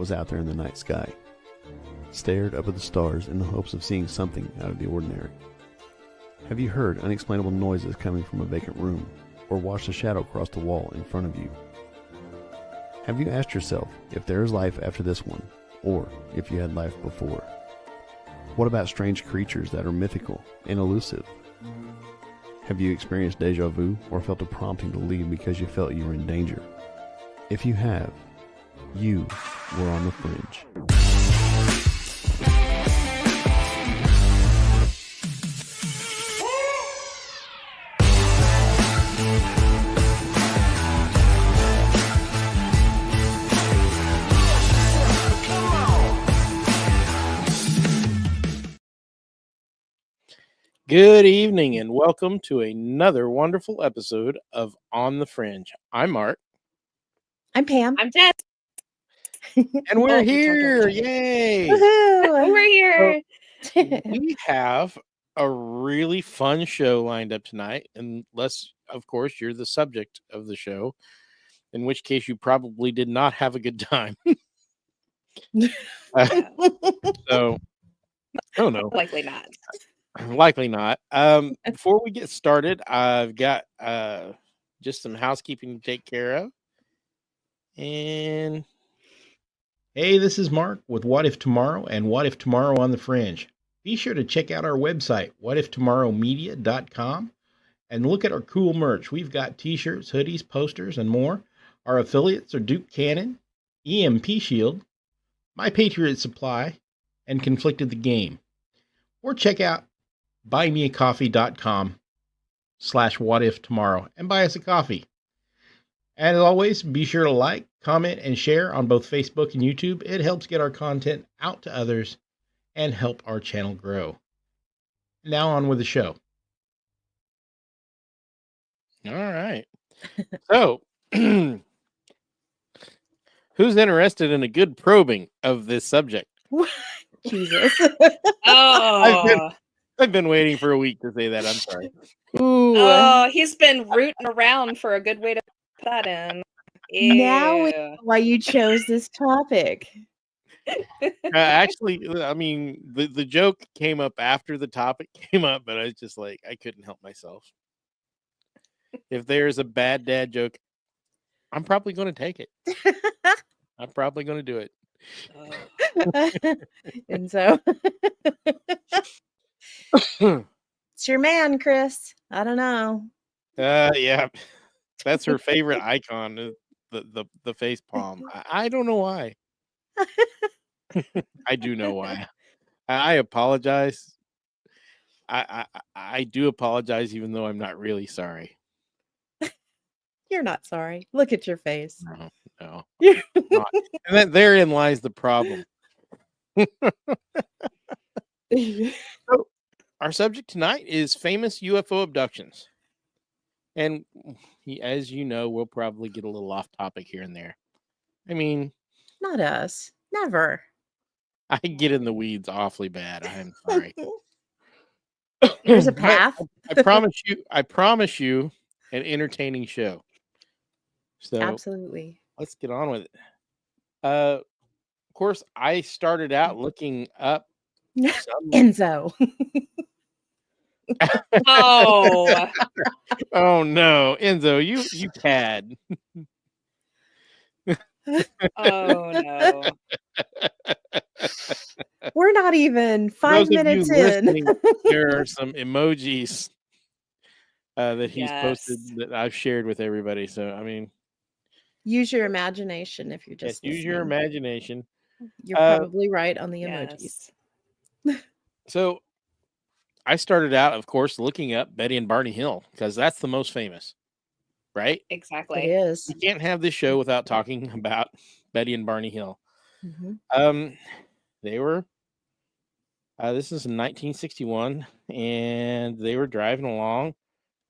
was out there in the night sky, stared up at the stars in the hopes of seeing something out of the ordinary? Have you heard unexplainable noises coming from a vacant room, or watched a shadow cross the wall in front of you? Have you asked yourself if there is life after this one, or if you had life before? What about strange creatures that are mythical and elusive? Have you experienced deja vu or felt a prompting to leave because you felt you were in danger? If you have, you were on the fringe. Good evening and welcome to another wonderful episode of On the Fringe. I'm Mark. I'm Pam. I'm Jess. And we're here. Yay. We're here. We have a really fun show lined up tonight, unless, of course, you're the subject of the show, in which case you probably did not have a good time. So, oh no. Likely not. Likely not. Before we get started, I've got just some housekeeping to take care of. And hey, this is Mark with What If Tomorrow and What If Tomorrow on the Fringe. Be sure to check out our website, whatiftomorrowmedia.com, and look at our cool merch. We've got t-shirts, hoodies, posters, and more. Our affiliates are Duke Cannon, EMP Shield, My Patriot Supply, and Conflicted the Game. Or check out buymeacoffee.com/whatiftomorrow and buy us a coffee. And as always, be sure to like, comment, and share on both Facebook and YouTube. It helps get our content out to others and help our channel grow. Now on with the show. all right. So, who's interested in a good probing of this subject? Jesus. Oh, I've been waiting for a week to say that. I'm sorry. Ooh. oh, he's been rooting around for a good way to put that in. Now we Ew. know why you chose this topic. Actually, I mean, the joke came up after the topic came up, but I was just like, I couldn't help myself. If there's a bad dad joke, I'm probably going to take it. I'm probably going to do it. And so it's your man, Chris. I don't know. Yeah, that's her favorite icon, the face palm. I don't know why. I do know why. I apologize. I do apologize, even though I'm not really sorry. You're not sorry. Look at your face. No. I'm not. And then therein lies the problem. So, our subject tonight is famous UFO abductions. And as you know, we'll probably get a little off topic here and there. I mean, Not us. Never. I get in the weeds awfully bad. I'm sorry. There's a But path. I promise you an entertaining show. So Absolutely. let's get on with it. Of course, I started out looking up some... Enzo. Oh, Oh no, Enzo, you cad. oh no. We're not even 5 Those of you minutes in. listening, there are some emojis that he's posted Yes. that I've shared with everybody. So I mean, Use your imagination if you're just just use your listening. imagination. You're probably right on the Yes. emojis. So I started out, of course, looking up Betty and Barney Hill because that's the most famous, right? It Exactly. is. You can't have this show without talking about Betty and Barney Hill. Mhm. They were. This is in 1961, and they were driving along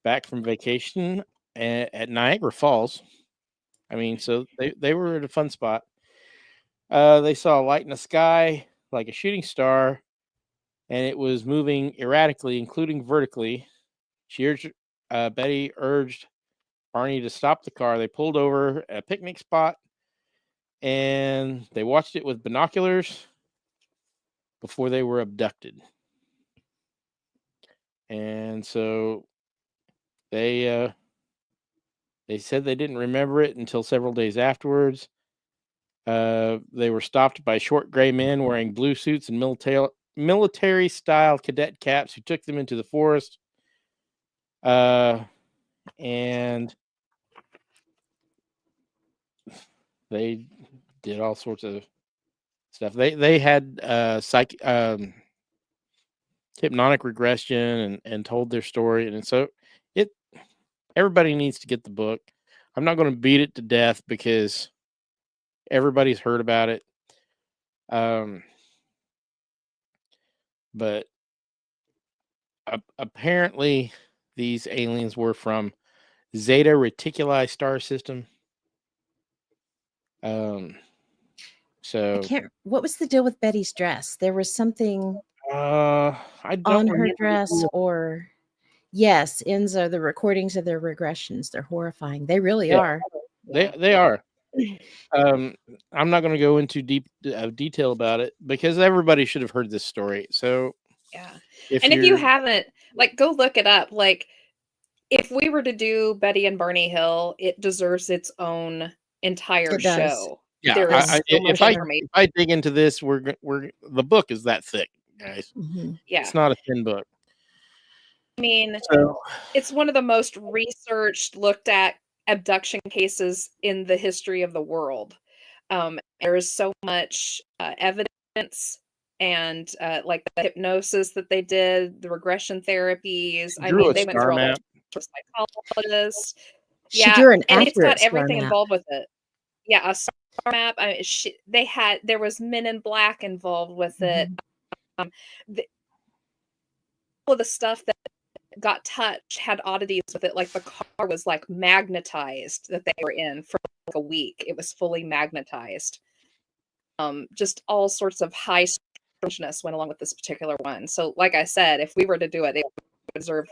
back from vacation at Niagara Falls. I mean, so they were at a fun spot. They saw a light in the sky like a shooting star, and it was moving erratically, including vertically. Betty urged Barney to stop the car. They pulled over at a picnic spot, and they watched it with binoculars before they were abducted. And so they said they didn't remember it until several days afterwards. They were stopped by short gray men wearing blue suits and military style cadet caps who took them into the forest. And they did all sorts of stuff. They had hypnotic regression and told their story, and so everybody needs to get the book. I'm not going to beat it to death because everybody's heard about it. But apparently these aliens were from Zeta Reticuli star system. So what was the deal with Betty's dress? There was something I don't on her remember dress, or yes, Enzo, the recordings of their regressions, they're horrifying. They really are. They are. I'm not going to go into deep detail about it because everybody should have heard this story. So Yeah. if you haven't, go look it up. If we were to do Betty and Barney Hill, it deserves its own entire It does. show. Yeah, There is so much information. if I dig into this, we're the book is that thick, guys. Mm-hmm. Yeah, it's not a thin book. I mean, So it's one of the most researched, looked at abduction cases in the history of the world. There is so much evidence and the hypnosis that they did, the regression therapies. I mean, they went through all the psychologists. She drew an and it's got accurate star everything map. involved with it. Yeah, a star map. I mean, there was Men in Black involved with it. All of the stuff that got touched had oddities with it. Like the car was magnetized that they were in for a week. It was fully magnetized. Just all sorts of high strangeness went along with this particular one. So, like I said, if we were to do it, it would deserve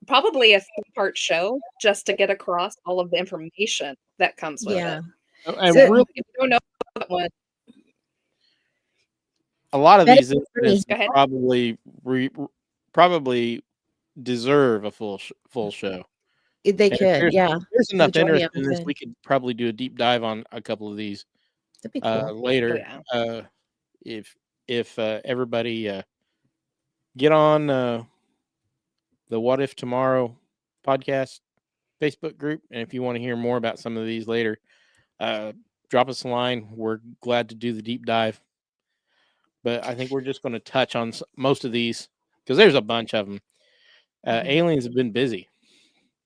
probably a 3-part show just to get across all of the information that comes with it. And really, if you don't know that one, a lot of these incidents probably deserve a full show. They could, yeah. There's enough interest in this. We could probably do a deep dive on a couple of these That'd be cool. later. If everybody get on the What If Tomorrow podcast Facebook group, and if you want to hear more about some of these later, drop us a line. We're glad to do the deep dive. But I think we're just going to touch on most of these because there's a bunch of them. Aliens have been busy.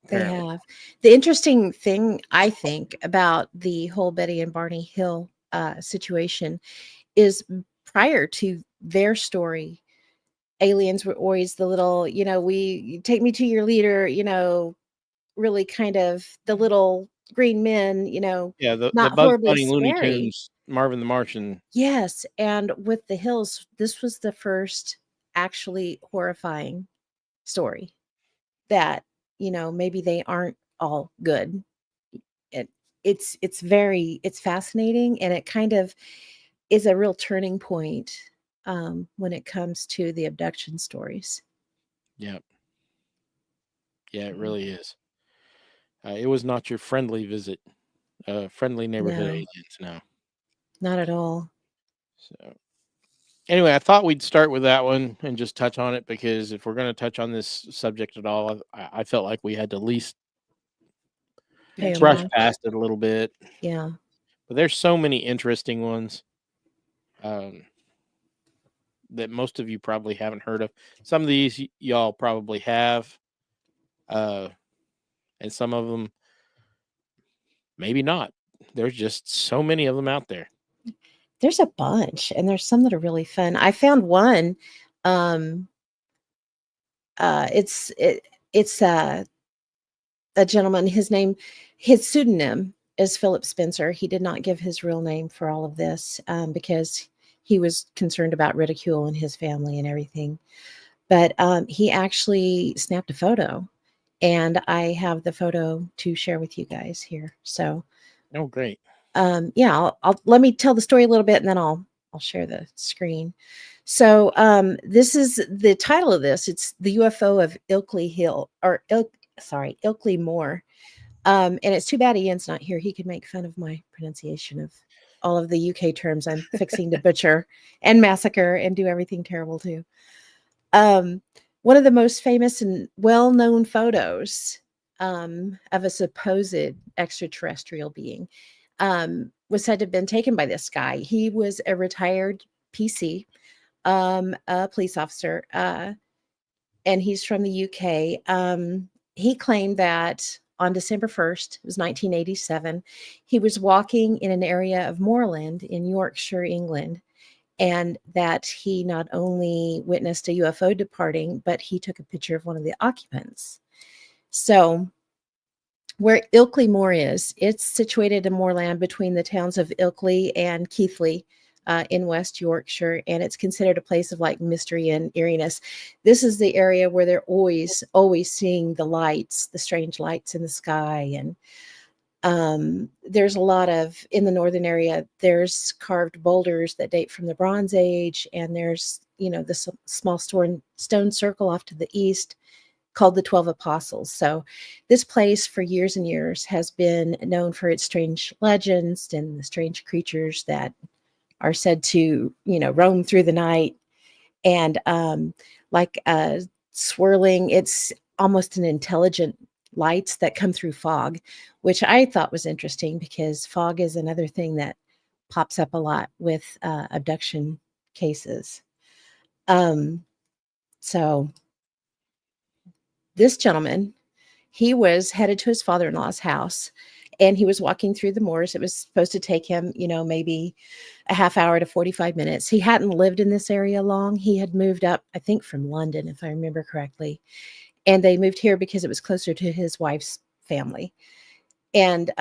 Apparently. They have. The interesting thing, I think, about the whole Betty and Barney Hill situation is prior to their story, aliens were always the little, we take me to your leader, really kind of the little green men, the not Bugs horribly Bunny, Looney scary. Tunes, Marvin the Martian. Yes, and with the Hills, this was the first actually horrifying story that maybe they aren't all good. It's fascinating, and it kind of is a real turning point when it comes to the abduction stories. Yeah, it really is. It was not your friendly visit, friendly neighborhood aliens. No, not at all. So anyway, I thought we'd start with that one and just touch on it because if we're going to touch on this subject at all, I felt like we had to at least brush past it a little bit. Yeah. But there's so many interesting ones that most of you probably haven't heard of. Some of these y'all probably have, and some of them maybe not. There's just so many of them out there. There's a bunch, and there's some that are really fun. I found one. It's a gentleman. His pseudonym is Philip Spencer. He did not give his real name for all of this because he was concerned about ridicule in his family and everything. But he actually snapped a photo, and I have the photo to share with you guys here. So, oh, great. yeah, I'll let me tell the story a little bit, and then I'll share the screen. So this is the title of this. It's the UFO of Ilkley Hill, or Ilkley Moor. And it's too bad Ian's not here. He could make fun of my pronunciation of all of the UK terms I'm fixing to butcher and massacre and do everything terrible too. One of the most famous and well-known photos of a supposed extraterrestrial being was said to have been taken by this guy. He was a retired PC, a police officer, and he's from the UK. He claimed that on December 1st, it was 1987, he was walking in an area of moorland in Yorkshire, England, and that he not only witnessed a UFO departing, but he took a picture of one of the occupants. So where Ilkley Moor is, it's situated in moorland between the towns of Ilkley and Keighley in West Yorkshire, and it's considered a place of like mystery and eeriness. This is the area where they're always seeing the lights, the strange lights in the sky. And there's a lot of, in the northern area, there's carved boulders that date from the Bronze Age, and there's, the small stone circle off to the east called the 12 Apostles. So this place for years and years has been known for its strange legends and the strange creatures that are said to, roam through the night, and like swirling, it's almost an intelligent lights that come through fog, which I thought was interesting because fog is another thing that pops up a lot with abduction cases. So this gentleman, he was headed to his father-in-law's house, and he was walking through the moors. It was supposed to take him, maybe a half hour to 45 minutes. He hadn't lived in this area long. He had moved up, I think, from London, if I remember correctly. And they moved here because it was closer to his wife's family. And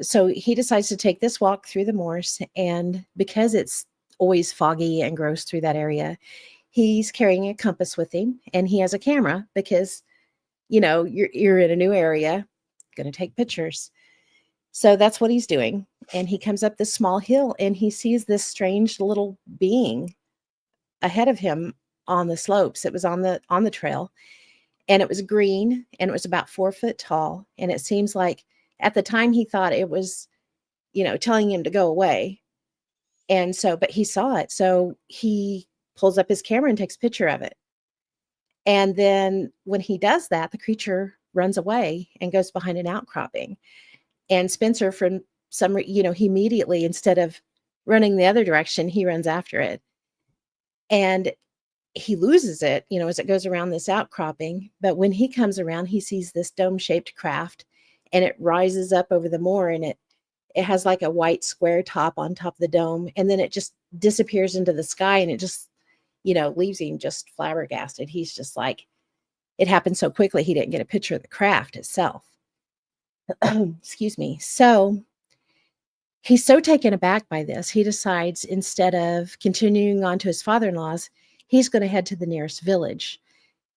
so he decides to take this walk through the moors. And because it's always foggy and gross through that area, he's carrying a compass with him, and he has a camera because, you're in a new area, going to take pictures. So that's what he's doing. And he comes up this small hill, and he sees this strange little being ahead of him on the slopes. It was on the trail, and it was green, and it was about 4 foot tall. And it seems like at the time he thought it was, telling him to go away. And so, but he saw it. So he pulls up his camera and takes a picture of it. And then when he does that, the creature runs away and goes behind an outcropping. And Spencer, from some, he immediately, instead of running the other direction, he runs after it. And he loses it, as it goes around this outcropping. But when he comes around, he sees this dome-shaped craft, and it rises up over the moor, and it has like a white square top on top of the dome. And then it just disappears into the sky, and it just, leaves him just flabbergasted. He's just like, it happened so quickly, he didn't get a picture of the craft itself. Excuse me. So he's so taken aback by this, he decides, instead of continuing on to his father-in-law's, he's going to head to the nearest village.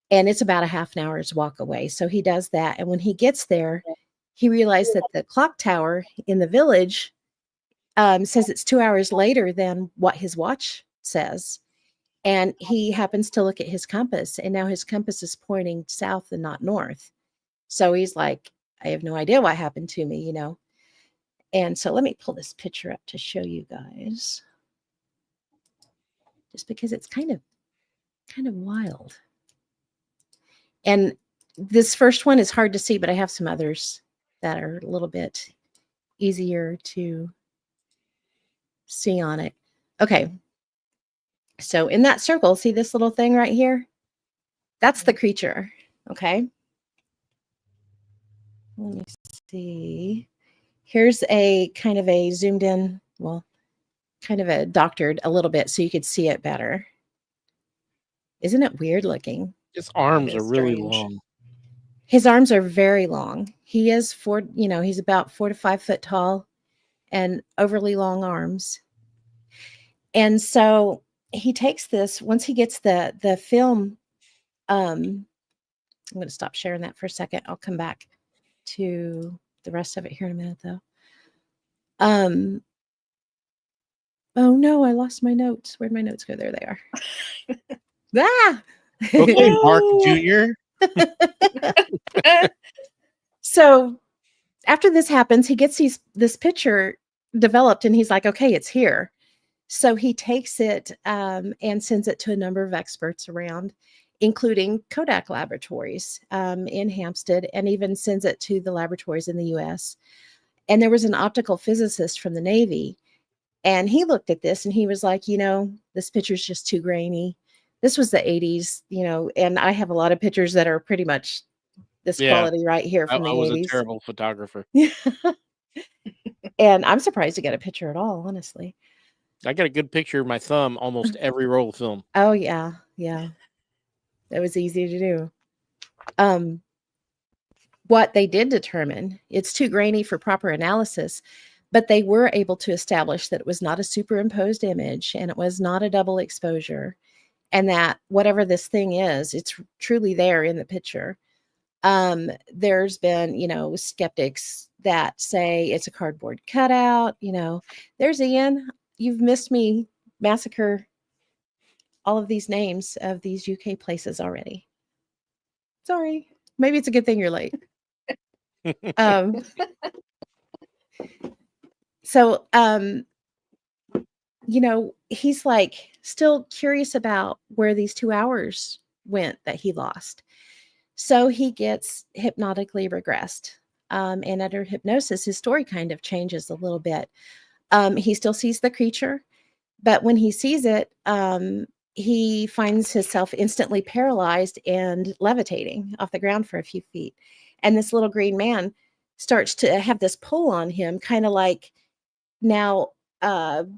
And it's about a half an hour's walk away. So he does that. And when he gets there, he realized that the clock tower in the village says it's 2 hours later than what his watch says. And he happens to look at his compass, and now his compass is pointing south and not north. So he's like, I have no idea what happened to me, And so let me pull this picture up to show you guys, just because it's kind of wild. And this first one is hard to see, but I have some others that are a little bit easier to see on it. Okay. So in that circle, see this little thing right here? That's the creature. Okay. Let me see. Here's a kind of a zoomed in, well, kind of a doctored a little bit so you could see it better. Isn't it weird looking? His arms It are is really strange. long. His arms are very long. He is he's about 4 to 5 foot tall and overly long arms. And so he takes this, once he gets the film, I'm going to stop sharing that for a second. I'll come back to the rest of it here in a minute, though. Oh no, I lost my notes. Where'd my notes go? There they are. Ah! Okay, Mark No. Jr. So after this happens, he gets this picture developed and he's like, okay, it's here. So he takes it and sends it to a number of experts around, including Kodak Laboratories in Hampstead, and even sends it to the laboratories in the US. And there was an optical physicist from the Navy, and he looked at this and he was like, this picture's just too grainy. This was the 80s, and I have a lot of pictures that are pretty much this Yeah, quality right here I from the was a 80s. terrible photographer. And I'm surprised to get a picture at all, honestly. I got a good picture of my thumb almost every roll of film. Oh yeah, yeah. That was easy to do. What they did determine, it's too grainy for proper analysis, but they were able to establish that it was not a superimposed image and it was not a double exposure, and that whatever this thing is, it's truly there in the picture. There's been, skeptics that say it's a cardboard cutout. There's Ian. You've missed me massacre all of these names of these UK places already. Sorry. Maybe it's a good thing you're late. Um, so, he's like still curious about where these 2 hours went that he lost. So he gets hypnotically regressed. And under hypnosis, his story kind of changes a little bit. He still sees the creature, but when he sees it, he finds himself instantly paralyzed and levitating off the ground for a few feet. And this little green man starts to have this pull on him, kind of like now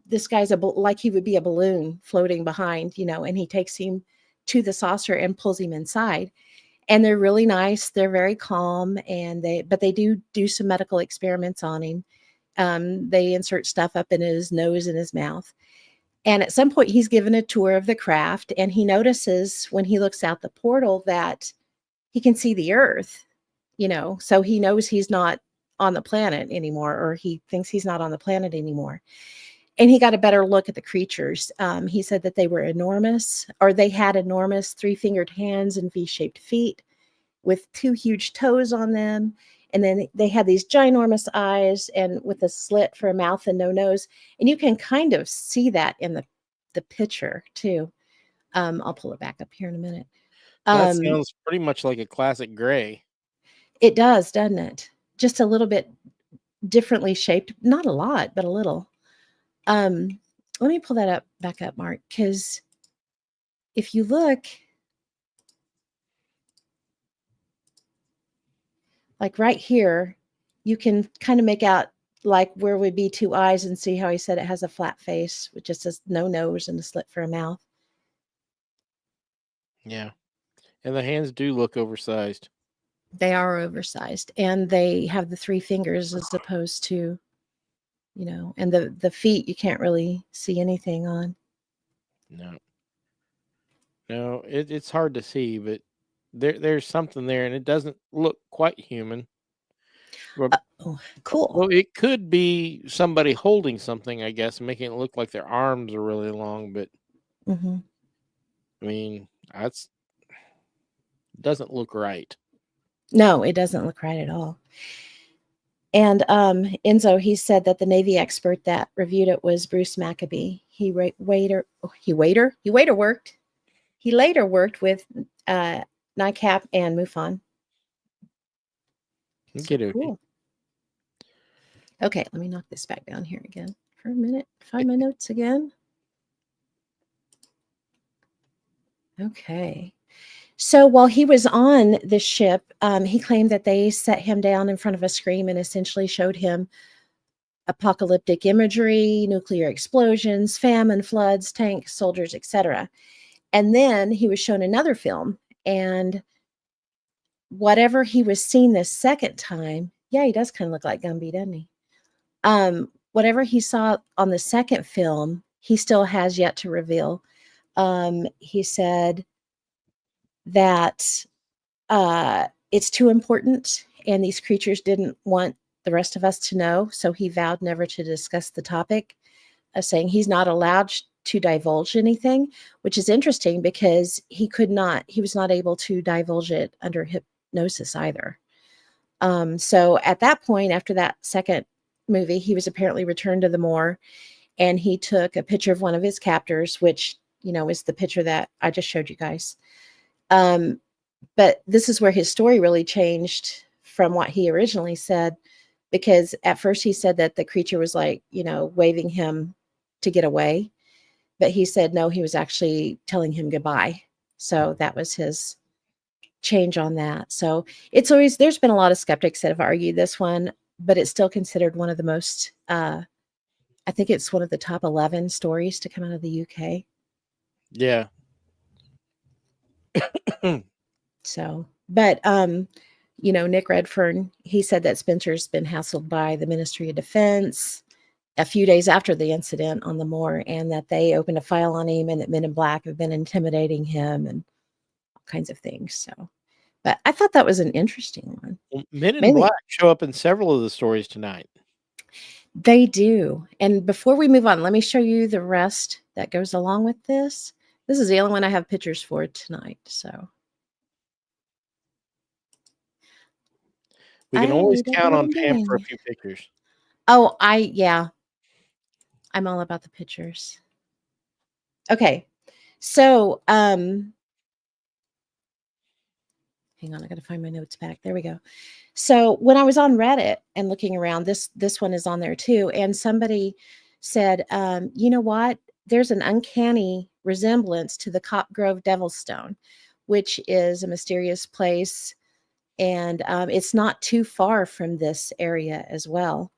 this guy's like he would be a balloon floating behind, and he takes him to the saucer and pulls him inside. And they're really nice. They're very calm, but they do some medical experiments on him. They insert stuff up in his nose and his mouth. And at some point, he's given a tour of the craft, and he notices when he looks out the portal that he can see the Earth, so he knows he's not on the planet anymore, or he thinks he's not on the planet anymore. And he got a better look at the creatures. He said that they were enormous, or they had enormous 3-fingered hands and V-shaped feet with 2 huge toes on them. And then they had these ginormous eyes and with a slit for a mouth and no nose. And you can kind of see that in the picture too. I'll pull it back up here in a minute. That sounds pretty much like a classic gray. It does, doesn't it? Just a little bit differently shaped. Not a lot, but a little. Let me pull that back up, Mark, because if you look, like right here, you can kind of make out like where would be 2 eyes, and see how he said it has a flat face with just a no nose and a slit for a mouth. Yeah. And the hands do look oversized. They are oversized, and they have the 3 fingers as opposed to, and the feet you can't really see anything on. No, it's hard to see, but there's something there, and it doesn't look quite human. Cool. Well, it could be somebody holding something, I guess, making it look like their arms are really long, but Mm-hmm. I mean, that's doesn't look right. No, it doesn't look right at all. And Enzo, he said that the Navy expert that reviewed it was Bruce Maccabee. He later worked with NICAP and MUFON. Okay. Cool. Okay, let me knock this back down here again for a minute. Find my notes again. Okay. So while he was on the ship, he claimed that they set him down in front of a screen and essentially showed him apocalyptic imagery, nuclear explosions, famine, floods, tanks, soldiers, etc. And then he was shown another film, and whatever he was seeing this second time, yeah, he does kind of look like Gumby, doesn't he? Whatever he saw on the second film, he still has yet to reveal. He said that it's too important, and these creatures didn't want the rest of us to know, so he vowed never to discuss the topic. saying he's not allowed to divulge anything, which is interesting because he was not able to divulge it under hypnosis either. So at that point, after that second movie, he was apparently returned to the Moor, and he took a picture of one of his captors, which, is the picture that I just showed you guys. But this is where his story really changed from what he originally said, because at first he said that the creature was like, waving him to get away. But he said, no, he was actually telling him goodbye. So that was his change on that. So there's been a lot of skeptics that have argued this one, but it's still considered one of the most, I think it's one of the top 11 stories to come out of the UK. Yeah. So, but, Nick Redfern, he said that Spencer's been hassled by the Ministry of Defense a few days after the incident on the Moor, and that they opened a file on him, and that Men in Black have been intimidating him and all kinds of things. So, but I thought that was an interesting one. Well, Men in Black show up in several of the stories tonight. They do. And before we move on, let me show you the rest that goes along with this. This is the only one I have pictures for tonight. So we can always count on Pam for a few pictures. Oh, I'm all about the pictures. Okay. So, hang on, I got to find my notes back. There we go. So when I was on Reddit and looking around, this one is on there too. And somebody said, you know what? There's an uncanny resemblance to the Cop Grove Devil's Stone, which is a mysterious place. And it's not too far from this area as well.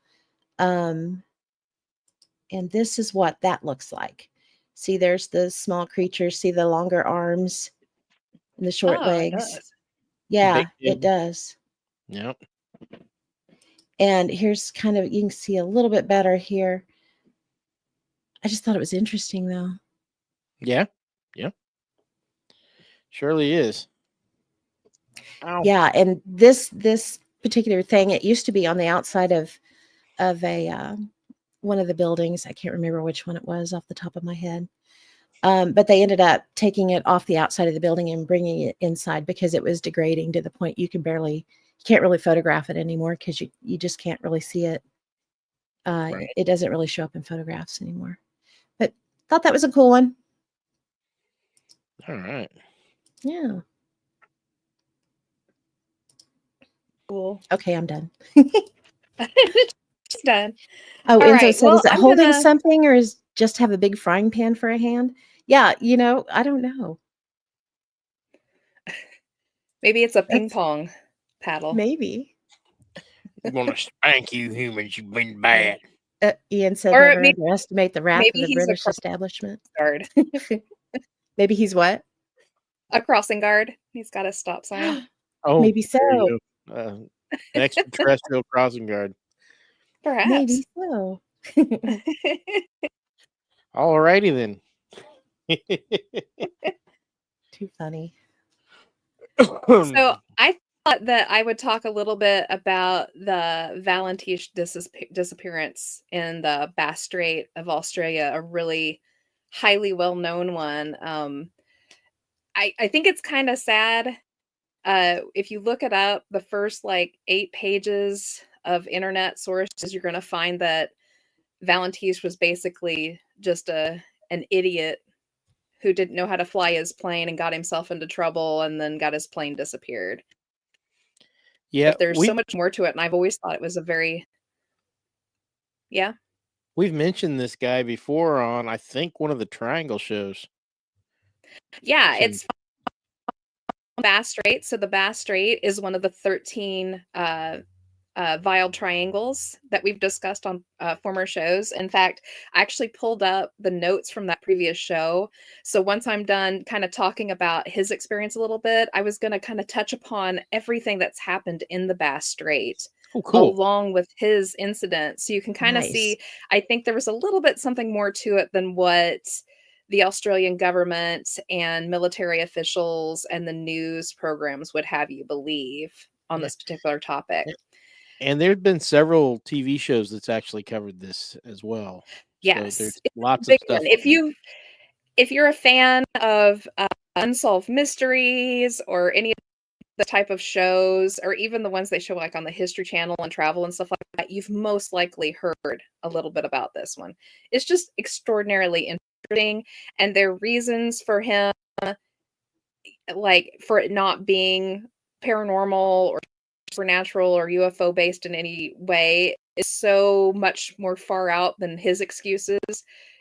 And this is what that looks like. See, there's the small creatures. See the longer arms and the short legs. Yeah, it does. Yep. And here's kind of, you can see a little bit better here. I just thought it was interesting though. Yeah. Yeah. Surely is. Ow. Yeah. And this particular thing, it used to be on the outside of a, one of the buildings. I can't remember which one it was off the top of my head. But they ended up taking it off the outside of the building and bringing it inside because it was degrading to the point you can't really photograph it anymore because you just can't really see it. Right. It doesn't really show up in photographs anymore. But thought that was a cool one. All right. Yeah. Cool. Okay, I'm done. Just done. Oh, All Enzo right, said, well, is it I'm holding gonna- something or is just have a big frying pan for a hand? Yeah, I don't know. Maybe it's a ping pong paddle. Maybe. I'm gonna spank you humans. You've been bad. Ian said, Or never maybe- underestimate the wrath of maybe the he's a British crossing establishment. guard. Maybe he's what? A crossing guard. He's got a stop sign. Oh, Maybe so. an extraterrestrial crossing guard. Perhaps. Maybe so. All righty then. Too funny. So I thought that I would talk a little bit about the Valentish disappearance in the Bass Strait of Australia, a really highly well-known one. I think it's kind of sad. If you look it up, the first 8 pages of internet sources, you're going to find that Valentish was basically just an idiot who didn't know how to fly his plane and got himself into trouble and then got his plane disappeared. Yeah, but there's so much more to it, and I've always thought it was a very We've mentioned this guy before on, I think, one of the Triangle shows. Yeah, it's Bass Strait. So the Bass Strait is one of the 13 Vial triangles that we've discussed on former shows. In fact, I actually pulled up the notes from that previous show. So once I'm done kind of talking about his experience a little bit, I was going to kind of touch upon everything that's happened in the Bass Strait. Oh, cool. Along with his incident. So you can kind of see, I think there was a little bit something more to it than what the Australian government and military officials and the news programs would have you believe on this particular topic. And there have been several TV shows that's actually covered this as well. Yes, there's it's lots a big of stuff. one. If you're a fan of unsolved mysteries or any of the type of shows, or even the ones they show like on the History Channel and travel and stuff like that, you've most likely heard a little bit about this one. It's just extraordinarily interesting, and their reasons for him, like for it not being paranormal or supernatural or UFO based in any way, is so much more far out than his excuses.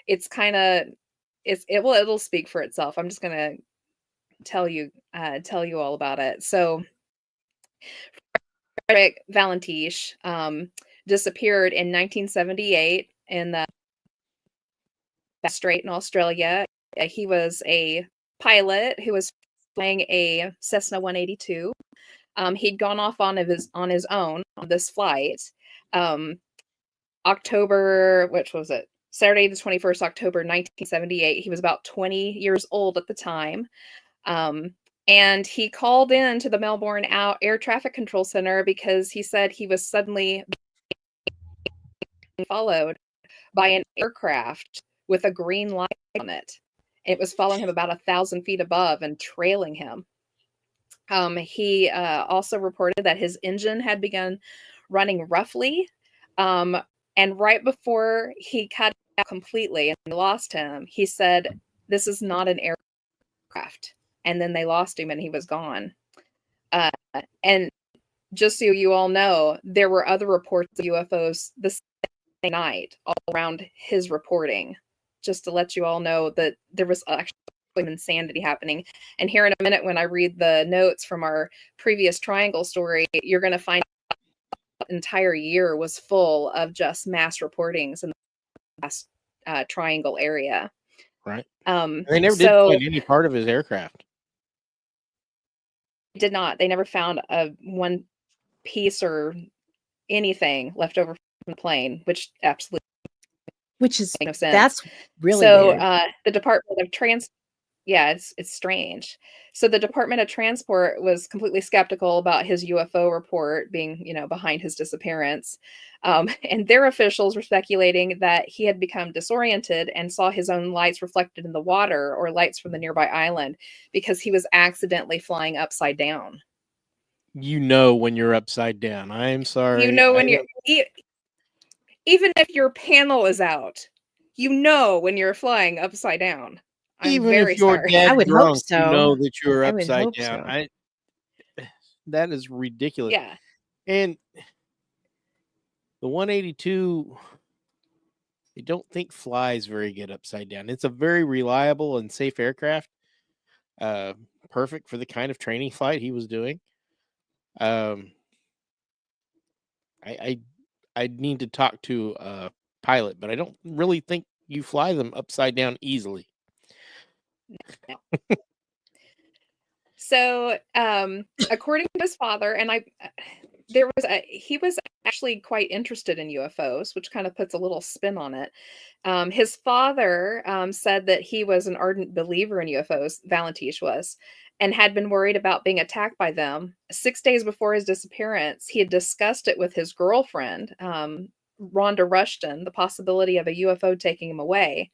It's kind of it'll speak for itself. I'm just gonna tell you all about it. So Frederick Valentiche disappeared in 1978 in the Bass Strait in Australia. He was a pilot who was flying a Cessna 182. He'd gone off on his own on this flight. October, which was it? Saturday, the 21st October, 1978. He was about 20 years old at the time. And he called in to the Melbourne Air Traffic Control Center because he said he was suddenly being followed by an aircraft with a green light on it. It was following him about 1,000 feet above and trailing him. He also reported that his engine had begun running roughly. And right before he cut out completely and they lost him, he said, "This is not an aircraft." And then they lost him and he was gone. And just so you all know, there were other reports of UFOs the same night all around his reporting, just to let you all know that there was actually insanity happening. And here in a minute, when I read the notes from our previous triangle story, you're going to find the entire year was full of just mass reportings in the last triangle area. Right. They never did find any part of his aircraft. Did not. They never found one piece or anything left over from the plane, which absolutely Which is makes no sense. that's really so. weird. The Department of it's strange. So the Department of Transport was completely skeptical about his UFO report being, behind his disappearance. And their officials were speculating that he had become disoriented and saw his own lights reflected in the water or lights from the nearby island because he was accidentally flying upside down. When you're upside down. I'm sorry. When you're even if your panel is out, when you're flying upside down. Even if you're dead I would drunk, hope so. you know that you're I would upside hope down. so. That is ridiculous. Yeah. And the 182, I don't think flies very good upside down. It's a very reliable and safe aircraft. Perfect for the kind of training flight he was doing. I need to talk to a pilot, but I don't really think you fly them upside down easily. So, according to his father, and he was actually quite interested in UFOs, which kind of puts a little spin on it. His father said that he was an ardent believer in UFOs, Valentiche was, and had been worried about being attacked by them. 6 days before his disappearance, he had discussed it with his girlfriend, Rhonda Rushton, the possibility of a UFO taking him away.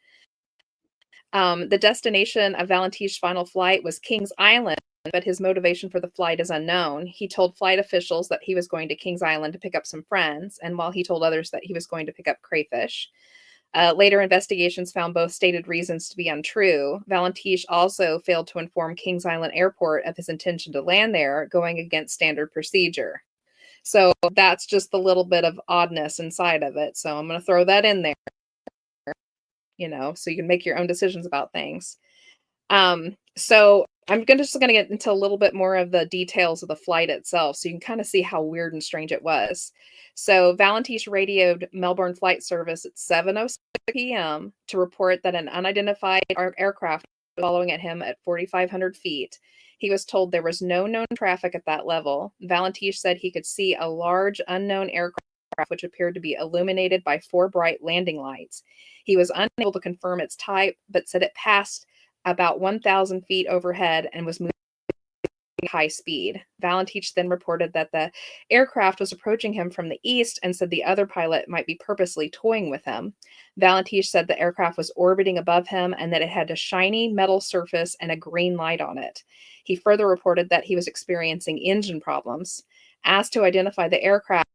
The destination of Valentiche's final flight was Kings Island, but his motivation for the flight is unknown. He told flight officials that he was going to Kings Island to pick up some friends, and while he told others that he was going to pick up crayfish. Later investigations found both stated reasons to be untrue. Valentiche also failed to inform Kings Island Airport of his intention to land there, going against standard procedure. So that's just the little bit of oddness inside of it. So I'm going to throw that in there, so you can make your own decisions about things. So I'm just going to get into a little bit more of the details of the flight itself, so you can kind of see how weird and strange it was. So Valentiche radioed Melbourne Flight Service at 7:06 p.m. to report that an unidentified aircraft was following at him at 4,500 feet. He was told there was no known traffic at that level. Valentiche said he could see a large unknown aircraft which appeared to be illuminated by 4 bright landing lights. He was unable to confirm its type, but said it passed about 1,000 feet overhead and was moving high speed. Valentich then reported that the aircraft was approaching him from the east and said the other pilot might be purposely toying with him. Valentich said the aircraft was orbiting above him and that it had a shiny metal surface and a green light on it. He further reported that he was experiencing engine problems. Asked to identify the aircraft,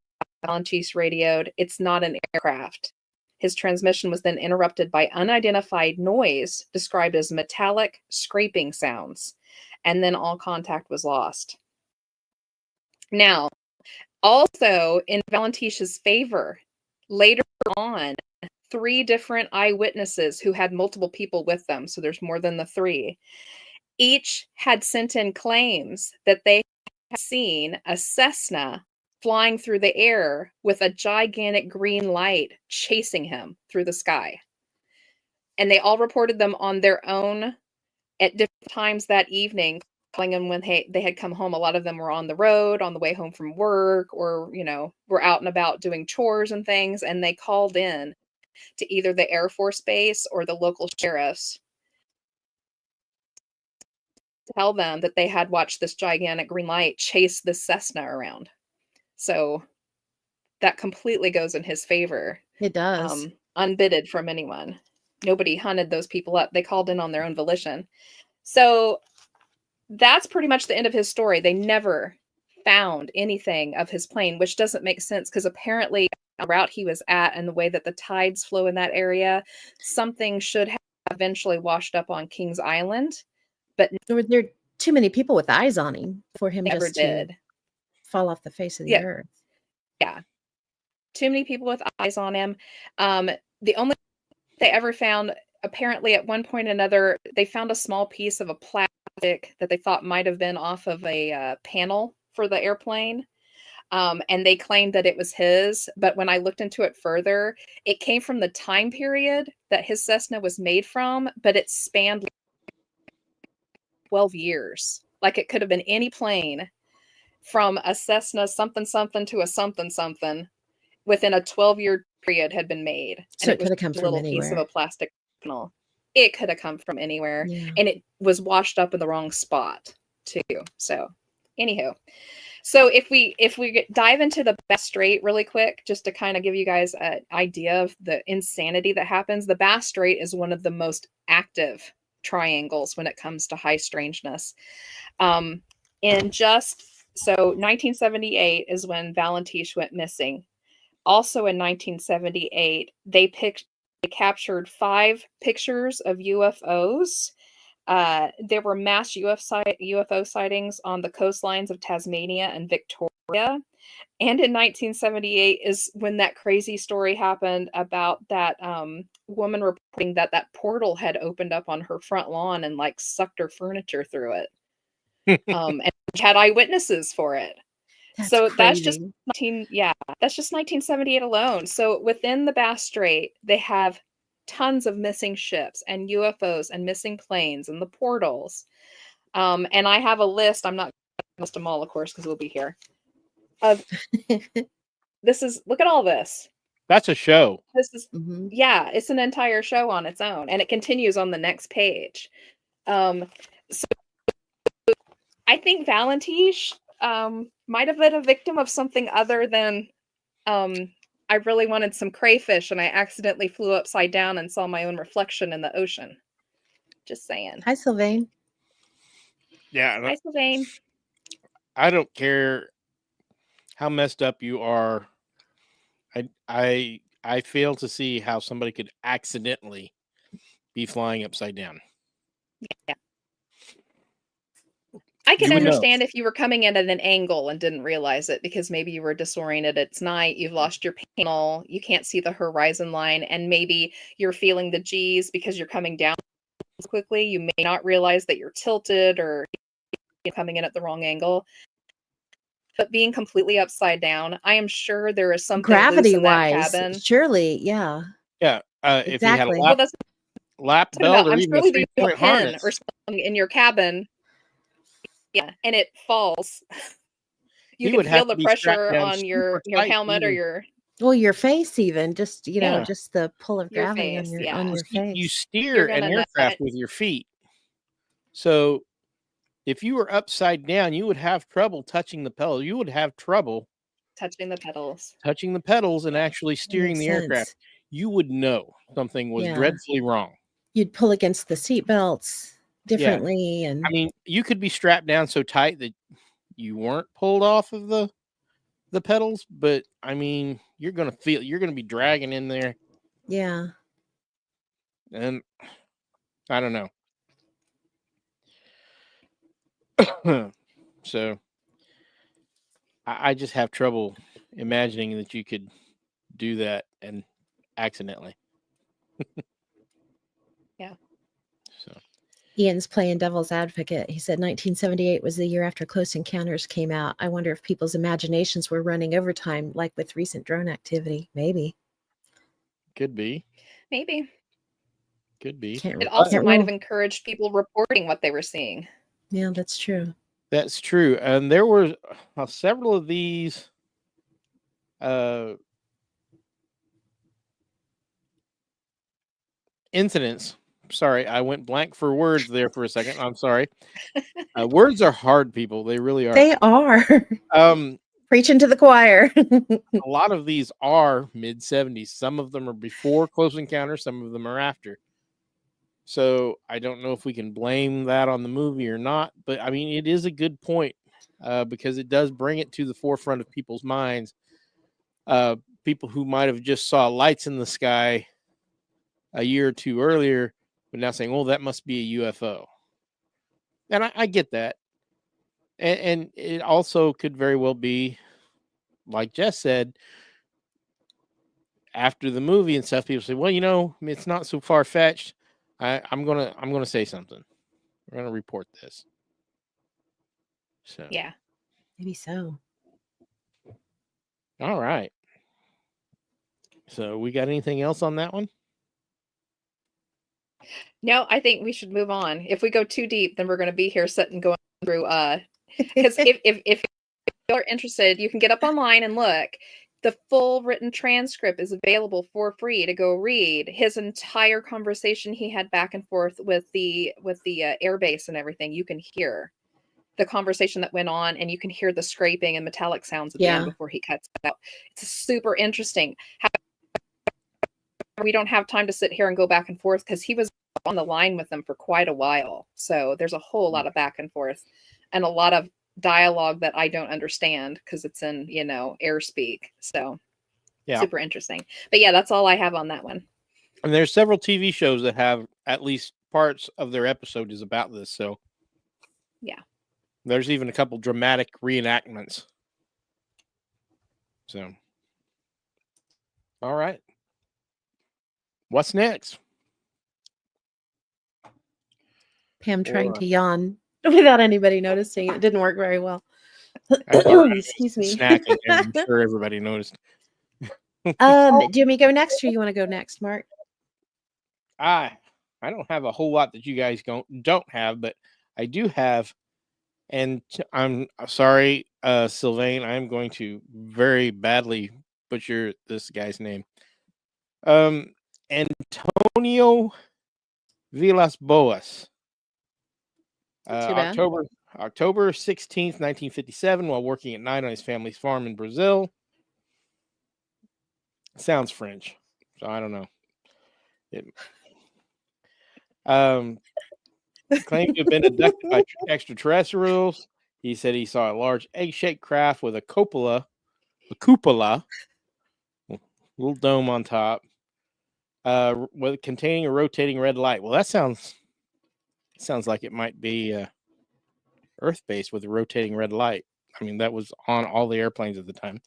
Valentich radioed, "It's not an aircraft." His transmission was then interrupted by unidentified noise described as metallic scraping sounds, and then all contact was lost. Now, also in Valentich's favor, later on, 3 different eyewitnesses who had multiple people with them, so there's more than the 3, each had sent in claims that they had seen a Cessna flying through the air with a gigantic green light chasing him through the sky. And they all reported them on their own at different times that evening, calling them when they had come home. A lot of them were on the road, on the way home from work, or, were out and about doing chores and things. And they called in to either the Air Force Base or the local sheriffs to tell them that they had watched this gigantic green light chase this Cessna around. So that completely goes in his favor. It does. Unbidded from anyone. Nobody hunted those people up. They called in on their own volition. So that's pretty much the end of his story. They never found anything of his plane, which doesn't make sense because apparently the route he was at and the way that the tides flow in that area, something should have eventually washed up on Kings Island. But There were too many people with eyes on him for him never just did. to fall off the face of the earth. Yeah. Too many people with eyes on him. The only they ever found, apparently at one point or another, they found a small piece of a plastic that they thought might have been off of a panel for the airplane. And they claimed that it was his. But when I looked into it further, it came from the time period that his Cessna was made from, but it spanned 12 years. Like it could have been any plane from a Cessna something something to a something something within a 12-year period had been made. So And it could have come a from little piece of anywhere. a plastic panel. It could have come from anywhere. Yeah. And it was washed up in the wrong spot too. So anywho. So if we dive into the Bass Strait really quick, just to kind of give you guys an idea of the insanity that happens, the Bass Strait is one of the most active triangles when it comes to high strangeness. In just so 1978 is when Valentich went missing. Also in 1978, they captured 5 pictures of UFOs. There were mass UFO sightings on the coastlines of Tasmania and Victoria. And in 1978 is when that crazy story happened about that woman reporting that portal had opened up on her front lawn and like sucked her furniture through it. And had eyewitnesses for it. That's so crazy. That's just 1978 alone. So within the Bass Strait, they have tons of missing ships and UFOs and missing planes and the portals. And I have a list. I'm not going to list them all, of course, because we'll be here. Look at all this. That's a show. This is, Mhm. it's an entire show on its own, and it continues on the next page. So I think Valentich might have been a victim of something other than I really wanted some crayfish and I accidentally flew upside down and saw my own reflection in the ocean. Just saying. Hi, Sylvain. Yeah. Hi, Sylvain. I don't care how messed up you are. I fail to see how somebody could accidentally be flying upside down. Yeah. I can You would know. understand if you were coming in at an angle and didn't realize it because maybe you were disoriented. It's night, you've lost your panel, you can't see the horizon line, and maybe you're feeling the G's because you're coming down quickly. You may not realize that you're tilted or you're coming in at the wrong angle. But being completely upside down, I am sure there is something loose in that Gravity-wise, cabin. surely, yeah. Yeah. If you had a Exactly. lap belt or I'm even a surely there's a 3-point pin harness. or something in your cabin. Yeah, and it falls. You He would can have feel to the be strapped pressure down on your super tight helmet or even. your Well, your face even, just, Yeah. just the pull of Your gravity face, on yeah. your You face. steer You're an gonna know aircraft it. with your feet. So if you were upside down, you would have trouble touching the pedal. You would have trouble Touching the pedals. touching the pedals and actually steering makes the aircraft. sense. You would know something was Yeah. dreadfully wrong. You'd pull against the seat belts differently, I and mean, you could be strapped down so tight that you weren't pulled off of the pedals, but I mean, you're gonna be dragging in there, yeah. and I don't know. So I just have trouble imagining that you could do that and accidentally. Yeah. So Ian's playing devil's advocate. He said 1978 was the year after Close Encounters came out. I wonder if people's imaginations were running overtime, like with recent drone activity. Maybe. could be. Maybe. Could be. It also can't might have rule. encouraged people reporting what they were seeing. Yeah, that's true. That's true. And there were several of these incidents. Sorry, I went blank for words there for a second. I'm sorry. Words are hard, people. They really are. They are. Preaching to the choir. A lot of these are mid 70s. Some of them are before Close Encounters, some of them are after. So I don't know if we can blame that on the movie or not, but I mean, it is a good point because it does bring it to the forefront of people's minds. People who might have just saw lights in the sky a year or two earlier, but now saying, "Oh, that must be a UFO." And I get that, and it also could very well be, like Jess said, after the movie and stuff. People say, "Well, you know, it's not so far fetched. I'm gonna say something. We're gonna report this." So Yeah. Maybe so. all right. So we got anything else on that one? No, I think we should move on. If we go too deep, then we're going to be here sitting going through. Because if you're interested, you can get up online and look. The full written transcript is available for free to go read. His entire conversation he had back and forth with the airbase and everything. You can hear the conversation that went on, and you can hear the scraping and metallic sounds at the end before he cuts it out. It's super interesting. We don't have time to sit here and go back and forth because he was on the line with them for quite a while. So there's a whole lot of back and forth and a lot of dialogue that I don't understand because it's in, air speak. So super interesting. But yeah, that's all I have on that one. And there's several TV shows that have at least parts of their episode is about this. So yeah, there's even a couple dramatic reenactments. So, all right. What's next? Pam trying to yawn without anybody noticing. It didn't work very well. Excuse me. Snacking, I'm sure everybody noticed. Do you want me to go next, or you want to go next, Mark? I don't have a whole lot that you guys don't have, but I do have, and I'm sorry, Sylvain, I'm going to very badly butcher this guy's name. Antonio Villas Boas. October 16th, 1957, while working at night on his family's farm in Brazil. Sounds French, so I don't know. Claimed to have been abducted by extraterrestrials. He said he saw a large egg-shaped craft with a cupola, little dome on top, containing a rotating red light. Well, that sounds like it might be Earth-based with a rotating red light. I mean, that was on all the airplanes at the time.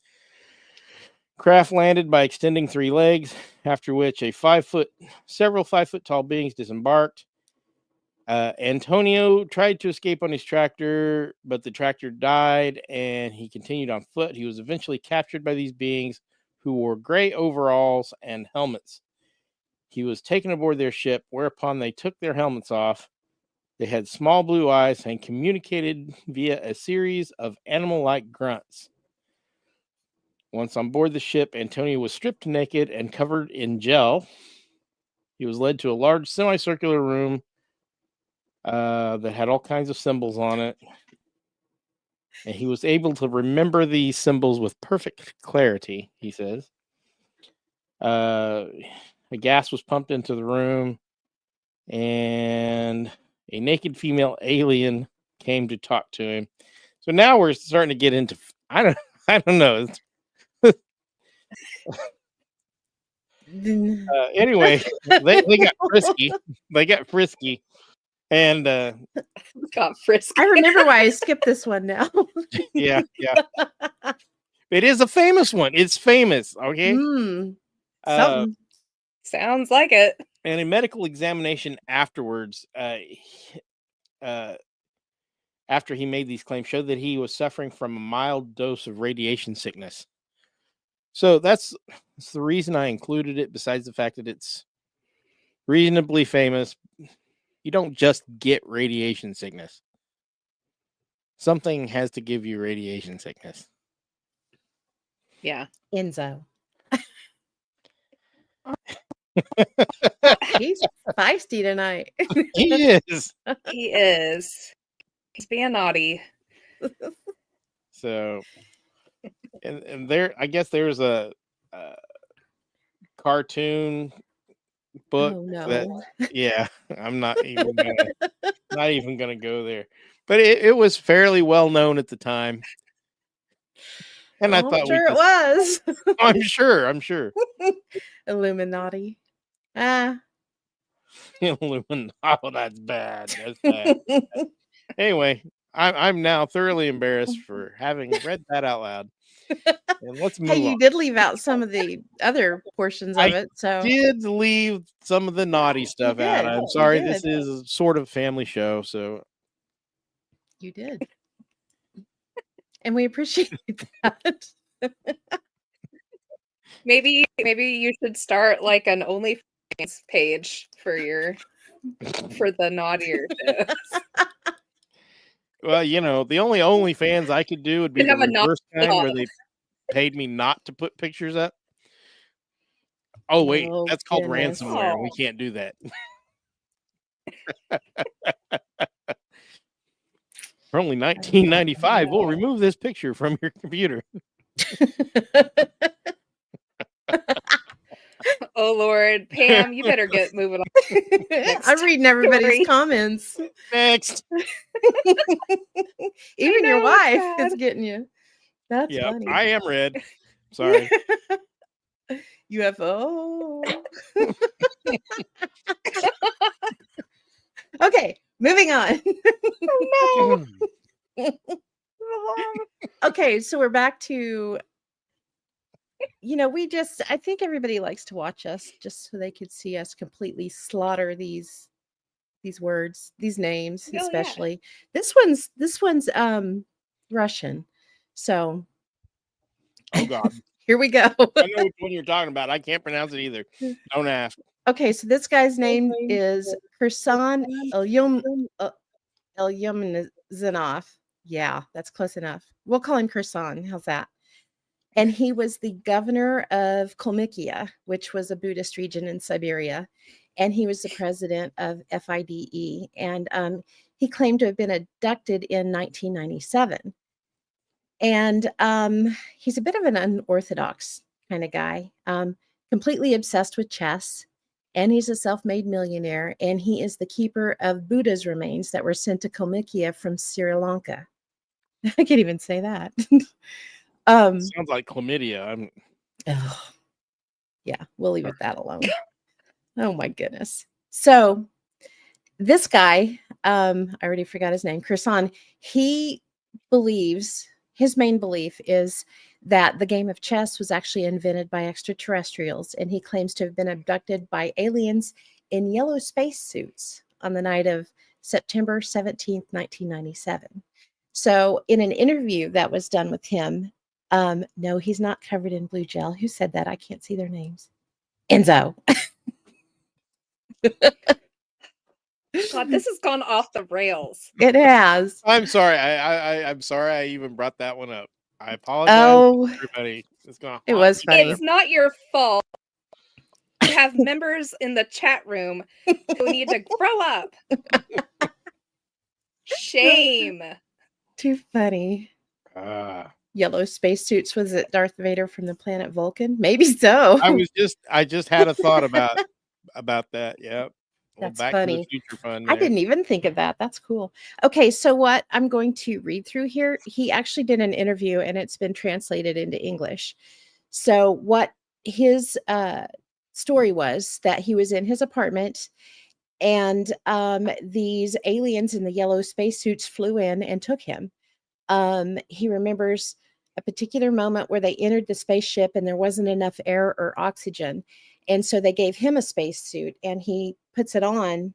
Craft landed by extending 3 legs, after which several 5-foot tall beings disembarked. Antonio tried to escape on his tractor, but the tractor died and he continued on foot. He was eventually captured by these beings who wore gray overalls and helmets. He was taken aboard their ship, whereupon they took their helmets off. They had small blue eyes and communicated via a series of animal-like grunts. Once on board the ship, Antonio was stripped naked and covered in gel. He was led to a large semicircular room that had all kinds of symbols on it. And he was able to remember these symbols with perfect clarity, he says. A gas was pumped into the room, and a naked female alien came to talk to him. So now we're starting to get into I don't know. Anyway, they got frisky. They got frisky, and Got frisky. I remember why I skipped this one now. yeah. It is a famous one. It's famous, okay? Something. Sounds like it. And a medical examination afterwards, after he made these claims, showed that he was suffering from a mild dose of radiation sickness. So that's the reason I included it, besides the fact that it's reasonably famous. You don't just get radiation sickness. Something has to give you radiation sickness. Yeah. Enzo. He's feisty tonight. He is. He is. He's being naughty. So, and there, I guess there's a cartoon book Oh no. that, yeah, I'm not even gonna go there. But it was fairly well known at the time. And I I'm thought sure it was. I'm sure. Illuminati. Illuminati. Oh, that's bad. That's bad. Anyway, I'm now thoroughly embarrassed for having read that out loud. And let's move Hey, you on. did leave out some of the other portions of I it, so Did leave some of the naughty stuff out. did. I'm You sorry. did. This is a sort of family show, so you did. And we appreciate that. Maybe you should start like an OnlyFans page for the naughtier shows. well, the only OnlyFans I could do would be You the have a naughty reverse kind where dog. they paid me not to put pictures up. Oh wait, Oh, that's called goodness. ransomware. And we Oh. can't do that. For only $19.95, we'll remove this picture from your computer. Oh Lord, Pam, you better get moving on. I'm reading everybody's story. comments. Next. Even your know, wife God. is getting you. That's Yeah, funny. I am red. Sorry. UFO. Okay, moving on. Okay, so we're back to, I think everybody likes to watch us just so they could see us completely slaughter these words, these names, Oh, yeah. especially. This one's Russian. So Oh God. here we go. I know which one you're talking about. I can't pronounce it either. Don't ask. Okay, so this guy's name is Kursan Elyumzhinov. Yeah, that's close enough. We'll call him Kursan. How's that? And he was the governor of Kalmykia, which was a Buddhist region in Siberia. And he was the president of FIDE. And he claimed to have been abducted in 1997. And he's a bit of an unorthodox kind of guy, completely obsessed with chess. And he's a self-made millionaire. And he is the keeper of Buddha's remains that were sent to Kalmykia from Sri Lanka. I can't even say that. Sounds like chlamydia. Yeah, we'll leave it that alone. Oh my goodness. So this guy, I already forgot his name, Kursan, he believes, his main belief is that the game of chess was actually invented by extraterrestrials, and he claims to have been abducted by aliens in yellow spacesuits on the night of September 17th, 1997. So in an interview that was done with him, no, he's not covered in blue gel. Who said that? I can't see their names. Enzo. God, this has gone off the rails. It has. I'm sorry. I'm sorry I even brought that one up. I apologize, Oh, everybody. It's gonna it was funny. It's not your fault. You have members in the chat room who need to grow up. Shame. Too funny. Ah. Yellow spacesuits. Was it Darth Vader from the planet Vulcan? Maybe so. I just had a thought about that. Yep. Well, That's Back to the funny. Future fun I there. didn't even think of that. That's cool. Okay, so what I'm going to read through here, he actually did an interview and it's been translated into English. So what his story was that he was in his apartment and these aliens in the yellow spacesuits flew in and took him. He remembers a particular moment where they entered the spaceship and there wasn't enough air or oxygen. And so they gave him a spacesuit and he puts it on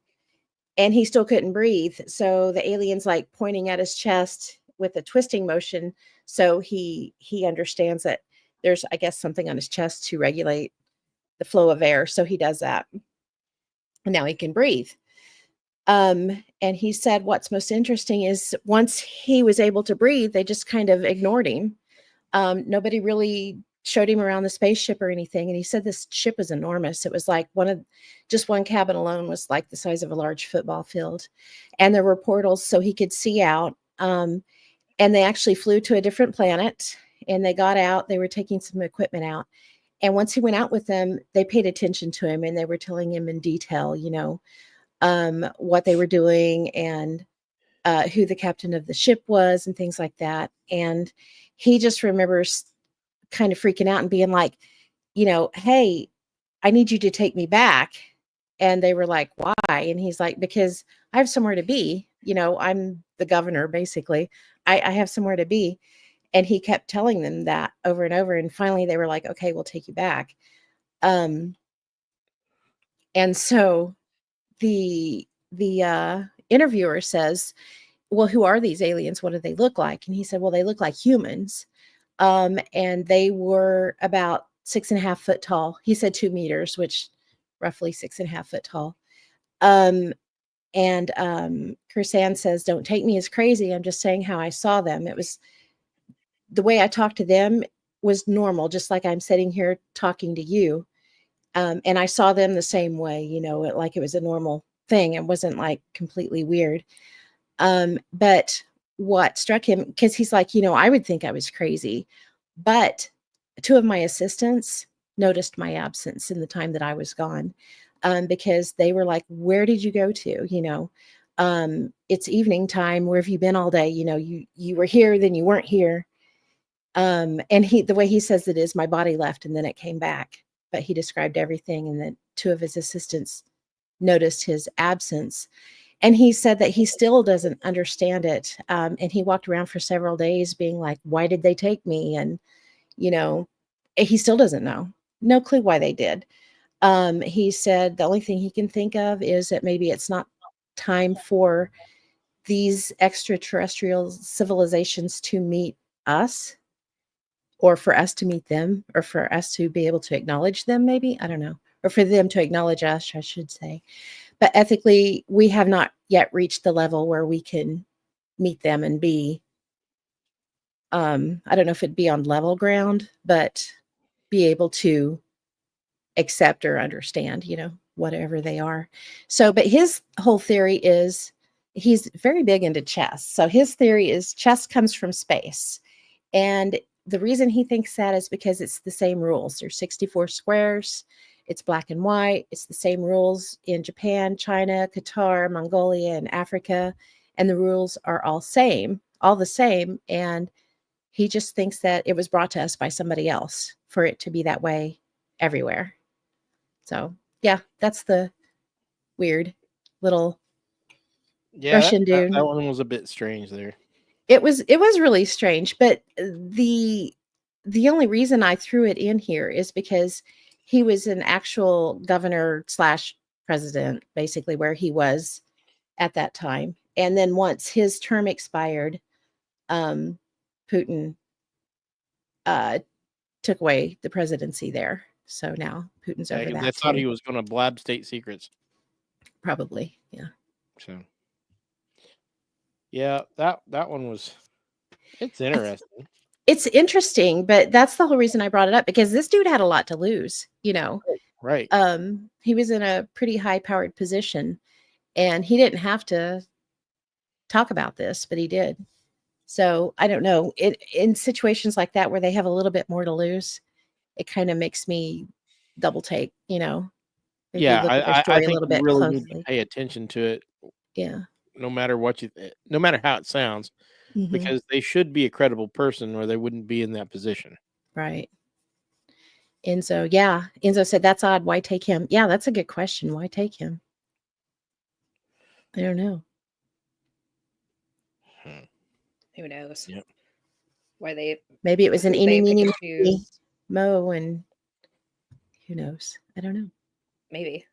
and he still couldn't breathe. So the alien's like pointing at his chest with a twisting motion. So he understands that there's, I guess, something on his chest to regulate the flow of air. So he does that. And now he can breathe. And he said what's most interesting is once he was able to breathe, they just kind of ignored him. Nobody really showed him around the spaceship or anything. And he said this ship was enormous. It was like just one cabin alone was like the size of a large football field. And there were portals so he could see out. And they actually flew to a different planet and they got out. They were taking some equipment out. And once he went out with them, they paid attention to him and they were telling him in detail, what they were doing and who the captain of the ship was and things like that. And he just remembers kind of freaking out and being like, hey, I need you to take me back. And they were like, why? And he's like, because I have somewhere to be. I'm the governor, basically. I have somewhere to be. And he kept telling them that over and over. And finally they were like, okay, we'll take you back. And so the interviewer says, well, who are these aliens? What do they look like? And he said, well, they look like humans. And they were about 6.5 foot tall. He said 2 meters, which roughly 6.5 foot tall. And Kirsan says, don't take me as crazy. I'm just saying how I saw them. It was the way I talked to them was normal, just like I'm sitting here talking to you. And I saw them the same way, like it was a normal thing. It wasn't like completely weird. But what struck him, because he's like, I would think I was crazy, but 2 of my assistants noticed my absence in the time that I was gone, because they were like, where did you go to? It's evening time. Where have you been all day? You were here, then you weren't here. And the way he says it is my body left and then it came back, but he described everything. And then 2 of his assistants noticed his absence. And he said that he still doesn't understand it. And he walked around for several days being like, why did they take me? And, he still doesn't know. No clue why they did. He said the only thing he can think of is that maybe it's not time for these extraterrestrial civilizations to meet us, or for us to meet them, or for us to be able to acknowledge them, maybe. I don't know. Or for them to acknowledge us, I should say. But ethically, we have not yet reached the level where we can meet them and be, I don't know if it'd be on level ground, but be able to accept or understand, whatever they are. So, but his whole theory is he's very big into chess. So his theory is chess comes from space. And the reason he thinks that is because it's the same rules. There's 64 squares. It's black and white. It's the same rules in Japan, China, Qatar, Mongolia, and Africa. And the rules are all the same. And he just thinks that it was brought to us by somebody else for it to be that way everywhere. So, yeah, that's the weird little Russian dude. That one was a bit strange there. It was really strange, but the only reason I threw it in here is because he was an actual governor / president, basically where he was at that time. And then once his term expired, Putin took away the presidency there. So now Putin's over that. They thought he was going to blab state secrets. Probably, yeah. So, yeah, that one it's interesting. It's interesting, but that's the whole reason I brought it up, because this dude had a lot to lose, Right. He was in a pretty high powered position and he didn't have to talk about this, but he did. So I don't know. In situations like that where they have a little bit more to lose, it kind of makes me double take, maybe Yeah, look at their I story a think little you bit really need to closely. pay attention to it, Yeah. no matter no matter how it sounds, Mhm. because they should be a credible person, or they wouldn't be in that position. Right. Enzo, yeah. Enzo said, that's odd. Why take him? Yeah, that's a good question. Why take him? I don't know. Who knows? Yep. Why they Maybe it was an who eeny, they pick meeny, and miny, choose. mo, and who knows? I don't know. Maybe.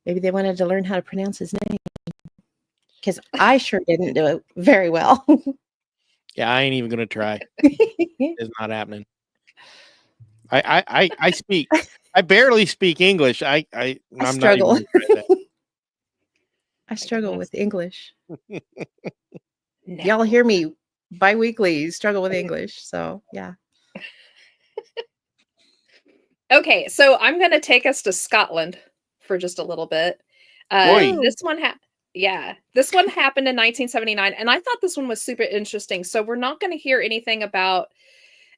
Maybe they wanted to learn how to pronounce his name. Because I sure didn't do it very well. Yeah, I ain't even gonna try. It's not happening. I speak. I barely speak English. I'm not even struggle. gonna try that. I struggle with English. No. Y'all hear me bi-weekly struggle with English. So yeah. Okay, so I'm going to take us to Scotland for just a little bit. Oi. This one this one happened in 1979, and I thought this one was super interesting. So we're not going to hear anything about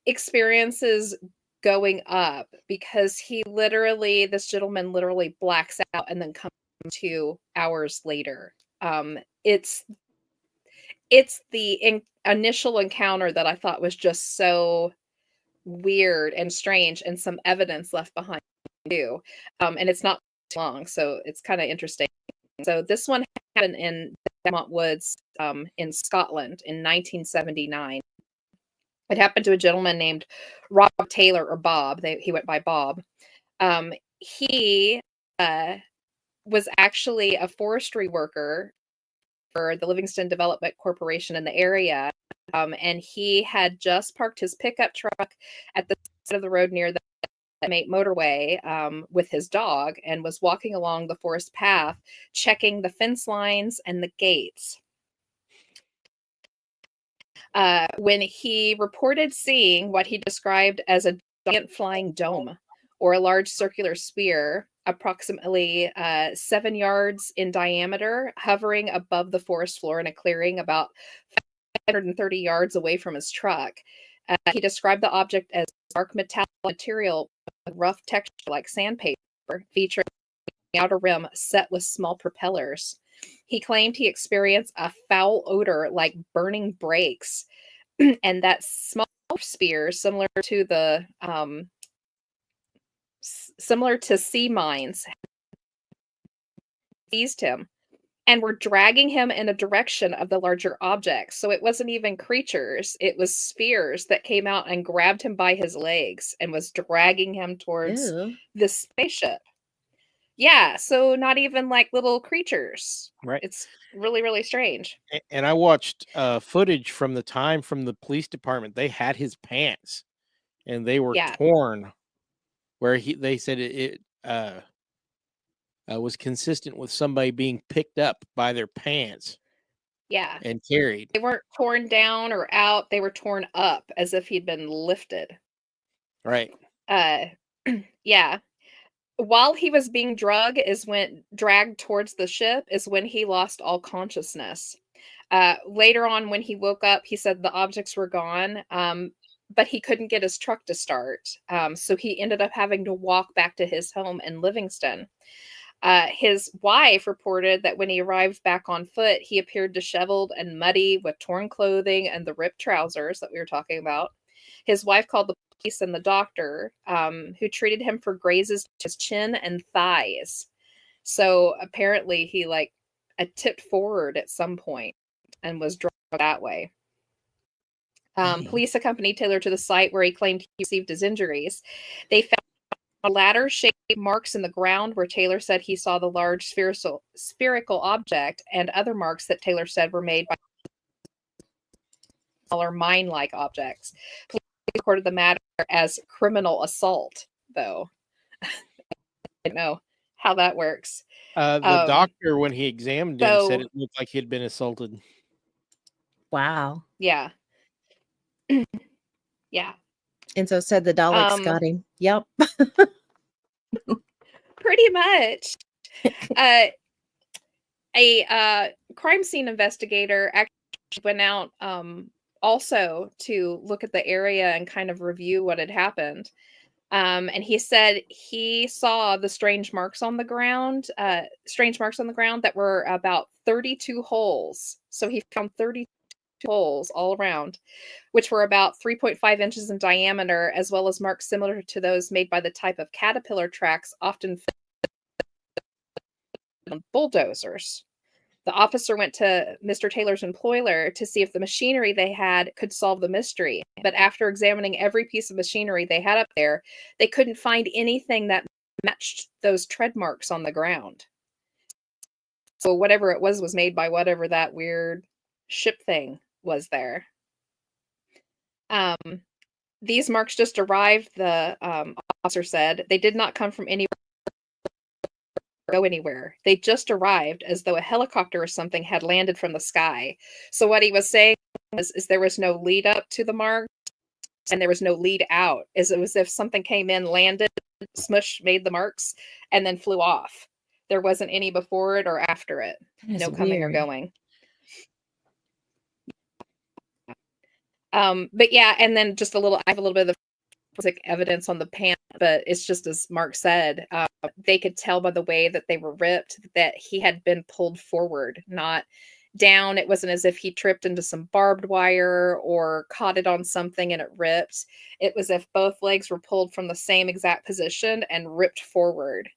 experiences going up, because this gentleman literally blacks out and then comes 2 hours later. It's the initial encounter that I thought was just so weird and strange, and some evidence left behind too. And it's not long, so it's kind of interesting. So this one happened in the Vermont woods in Scotland in 1979. It happened to a gentleman named Rob Taylor, or Bob. He went by Bob. He was actually a forestry worker for the Livingston Development Corporation in the area. And he had just parked his pickup truck at the side of the road near the motorway with his dog, and was walking along the forest path, checking the fence lines and the gates. When he reported seeing what he described as a giant flying dome, or a large circular sphere, approximately 7 yards in diameter, hovering above the forest floor in a clearing about 530 yards away from his truck. He described the object as dark metallic material with rough texture like sandpaper, featuring an outer rim set with small propellers. He claimed he experienced a foul odor like burning brakes, and that small spheres, similar to sea mines, seized him and were dragging him in a direction of the larger objects. So it wasn't even creatures, it was spheres that came out and grabbed him by his legs and was dragging him towards Ew. the spaceship. Yeah, so not even like little creatures. Right. It's really, really strange. And I watched footage from the time from the police department. They had his pants, and they were torn, where they said it was consistent with somebody being picked up by their pants. Yeah. And carried. They weren't torn down or out. They were torn up as if he'd been lifted. Right. Yeah. While he was being dragged towards the ship is when he lost all consciousness. Later on, when he woke up, he said the objects were gone, but he couldn't get his truck to start. So he ended up having to walk back to his home in Livingston. His wife reported that when he arrived back on foot, he appeared disheveled and muddy with torn clothing and the ripped trousers that we were talking about. His wife called the police and the doctor, who treated him for grazes to his chin and thighs. So apparently he tipped forward at some point and was dragged that way. Police accompanied Taylor to the site where he claimed he received his injuries. They found ladder-shaped marks in the ground where Taylor said he saw the large spherical object, and other marks that Taylor said were made by smaller mine-like objects. Police reported the matter as criminal assault, though. I don't know how that works. The doctor, when he examined him, said it looked like he had been assaulted. Wow. Yeah. Yeah. Enzo said the Daleks got him. Yep. Pretty much. A crime scene investigator actually went out also to look at the area and kind of review what had happened. And he said he saw the strange marks on the ground that were about 32 holes. So he found 32 holes all around, which were about 3.5 inches in diameter, as well as marks similar to those made by the type of caterpillar tracks often found on bulldozers. The officer went to Mr. Taylor's employer to see if the machinery they had could solve the mystery. But after examining every piece of machinery they had up there, they couldn't find anything that matched those tread marks on the ground. So whatever it was made by whatever that weird ship thing was there. These marks just arrived, the officer said. They did not come from anywhere. Go anywhere. They just arrived as though a helicopter or something had landed from the sky. So what he was saying is there was no lead up to the mark and there was no lead out. It was if something came in, landed, smush, made the marks, and then flew off. There wasn't any before it or after it. No coming or going. But yeah, and then just I have a little bit of forensic evidence on the pants, but it's just as Mark said, they could tell by the way that they were ripped that he had been pulled forward, not down. It wasn't as if he tripped into some barbed wire or caught it on something and it ripped. It was if both legs were pulled from the same exact position and ripped forward.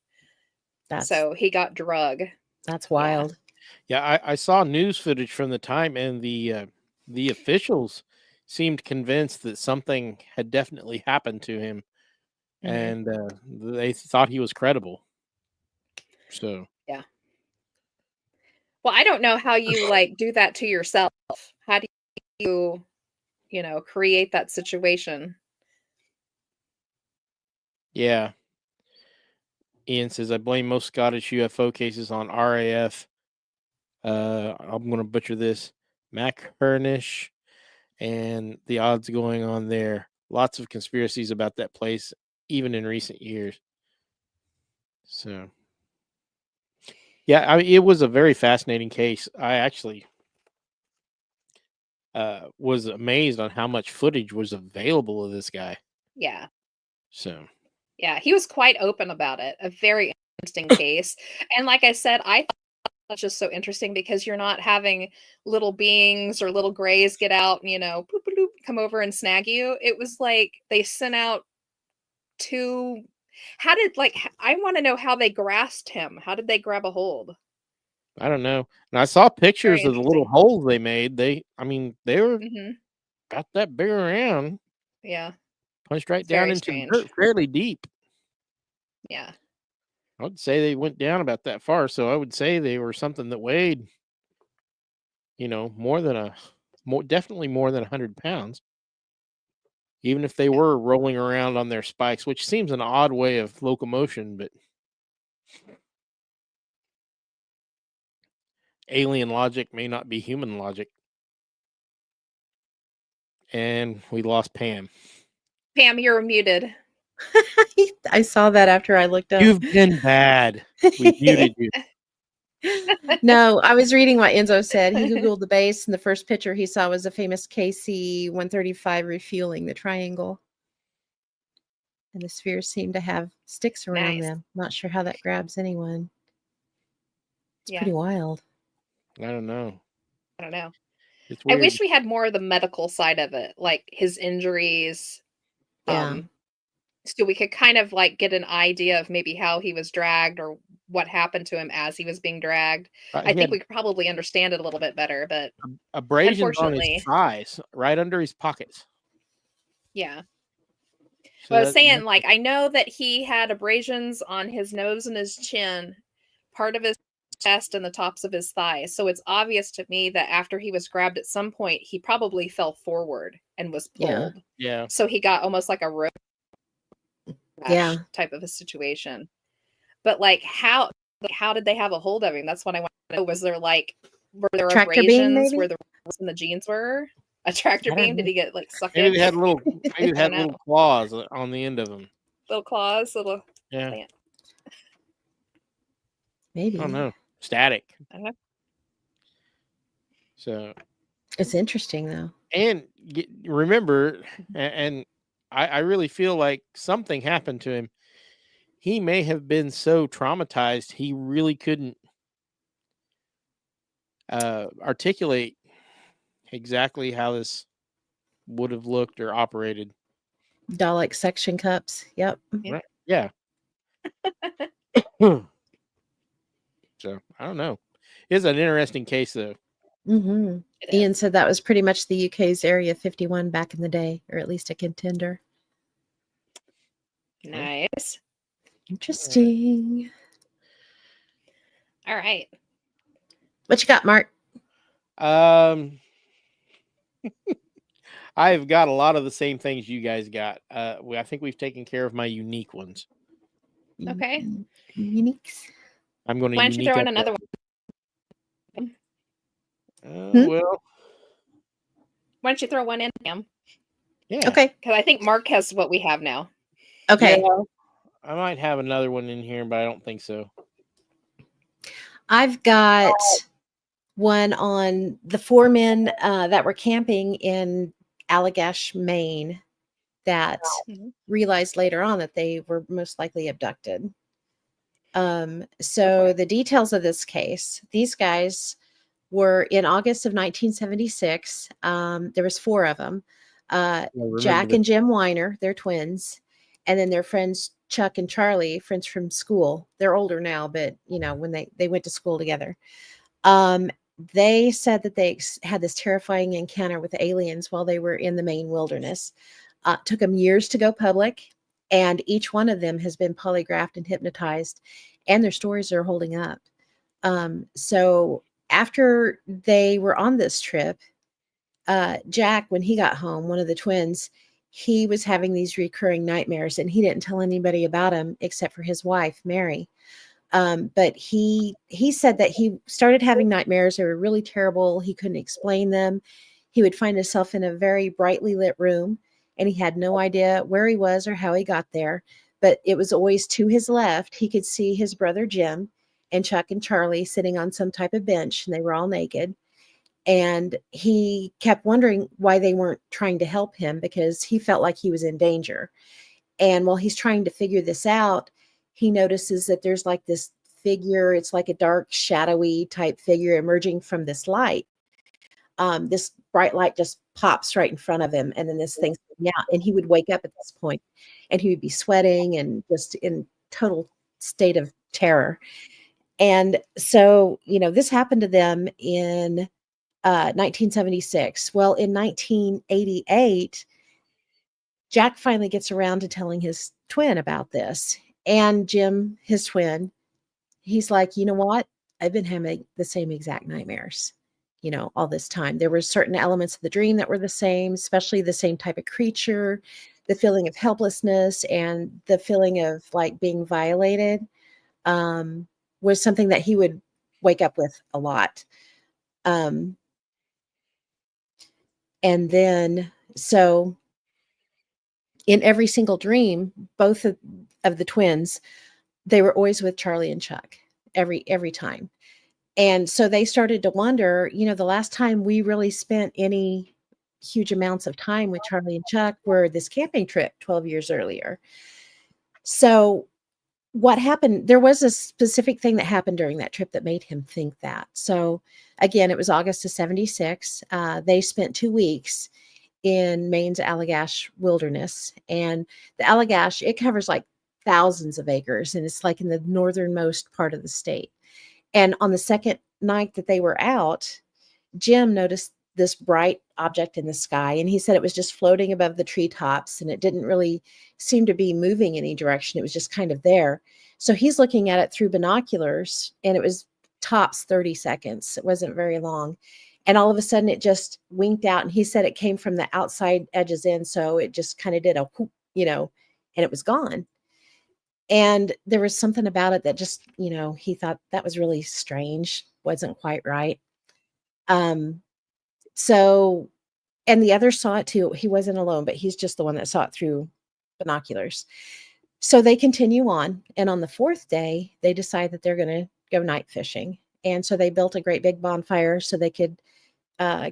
So he got drug. That's wild. Yeah, I saw news footage from the time, and the officials seemed convinced that something had definitely happened to him, and they thought he was credible. So yeah. Well, I don't know how you do that to yourself. How do you create that situation? Yeah. Ian says, I blame most Scottish UFO cases on RAF. I'm going to butcher this. Mackernish. And the odds going on there. Lots of conspiracies about that place, even in recent years. So, yeah, I mean, it was a very fascinating case. I actually was amazed on how much footage was available of this guy. Yeah. So. Yeah, he was quite open about it. A very interesting case. And like I said, I thought it was just so interesting because you're not having little beings or little grays get out and, boop, boop, boop, come over and snag you. It was like they sent out two. I want to know how they grasped him. How did they grab a hold? I don't know. And I saw pictures of the little holes they made. They were got that big around. Yeah. Punched right down into the dirt fairly deep. Yeah. I would say they went down about that far. So I would say they were something that weighed, definitely more than 100 pounds. Even if they were rolling around on their spikes, which seems an odd way of locomotion, but alien logic may not be human logic. And we lost Pam. Pam, you're muted. I saw that after I looked up. You've been bad. We muted you. No, I was reading what Enzo said. He Googled the base, and the first picture he saw was a famous KC-135 refueling the triangle. And the spheres seem to have sticks around them. Not sure how that grabs anyone. It's pretty wild. I don't know. It's weird. I wish we had more of the medical side of it, like his injuries. Yeah. So we could kind of get an idea of maybe how he was dragged or what happened to him as he was being dragged. I think we could probably understand it a little bit better, but abrasions on his thighs, right under his pockets. Yeah. So I was saying, I know that he had abrasions on his nose and his chin, part of his chest and the tops of his thighs. So it's obvious to me that after he was grabbed at some point, he probably fell forward and was pulled. Yeah. So he got almost like a rope type of a situation. But how did they have a hold of him? That's what I want to know. Was there were there abrasions where the roots and the jeans were? A tractor beam? Did he get sucked in? Maybe they had little claws on the end of them. Little claws, yeah. Maybe. I don't know. Static. So, It's interesting though. and remember, and I really feel like something happened to him. He may have been so traumatized he really couldn't articulate exactly how this would have looked or operated. Dalek suction cups. Yep. Yeah. Right? Yeah. So I don't know. It's an interesting case though. Mm-hmm. It Ian is. said that was pretty much the UK's Area 51 back in the day, or at least a contender. Nice. Interesting. All right. What you got, Mark? I've got a lot of the same things you guys got. I think we've taken care of my unique ones. Okay. Uniques. I'm going to Why don't you unique throw in up another one? Well, Why don't you throw one in, Pam? yeah. Okay. Because I think Mark has what we have now. Okay. Yeah, I might have another one in here, but I don't think so. I've got one on the 4 men that were camping in Allagash, Maine, that Mhm. realized later on that they were most likely abducted. So the details of this case, these guys were in August of 1976. There was 4 of them. Jack and Jim Weiner, they're twins, and then their friends Chuck and Charlie, friends from school. They're older now, but when they went to school together. They said that they had this terrifying encounter with aliens while they were in the Maine wilderness. Took them years to go public, and each one of them has been polygraphed and hypnotized, and their stories are holding up. So after they were on this trip, Jack, when he got home, one of the twins, he was having these recurring nightmares, and he didn't tell anybody about them except for his wife, Mary. But he said that he started having nightmares. They were really terrible. He couldn't explain them. He would find himself in a very brightly lit room, and he had no idea where he was or how he got there. But it was always to his left. He could see his brother Jim and Chuck and Charlie sitting on some type of bench, and they were all naked. And he kept wondering why they weren't trying to help him, because he felt like he was in danger. And while he's trying to figure this out, he notices that there's like this figure. It's like a dark, shadowy type figure emerging from this light. This bright light just pops right in front of him, and then this thing's coming out, and he would wake up at this point, and he would be sweating and just in total state of terror. And so, this happened to them in 1976. Well, in 1988, Jack finally gets around to telling his twin about this. And Jim, his twin, he's like, you know what? I've been having the same exact nightmares, all this time. There were certain elements of the dream that were the same, especially the same type of creature, the feeling of helplessness and the feeling of like being violated was something that he would wake up with a lot. And then, so in every single dream, both of the twins, they were always with Charlie and Chuck every time. And so they started to wonder, the last time we really spent any huge amounts of time with Charlie and Chuck were this camping trip 12 years earlier. So what happened, there was a specific thing that happened during that trip that made him think that. So again, it was August of 76. They spent 2 weeks in Maine's Allagash wilderness. And the Allagash, it covers like thousands of acres, and it's like in the northernmost part of the state. And on the second night that they were out, Jim noticed this bright object in the sky, and he said it was just floating above the treetops, and it didn't really seem to be moving any direction. It was just kind of there. So he's looking at it through binoculars, and it was tops 30 seconds. It wasn't very long. And all of a sudden it just winked out, and he said it came from the outside edges in. So it just kind of did a whoop, and it was gone. And there was something about it that just, he thought that was really strange, wasn't quite right. So, and the others saw it too. He wasn't alone, but he's just the one that saw it through binoculars. So they continue on. And on the 4th day, they decide that they're going to go night fishing. And so they built a great big bonfire so they could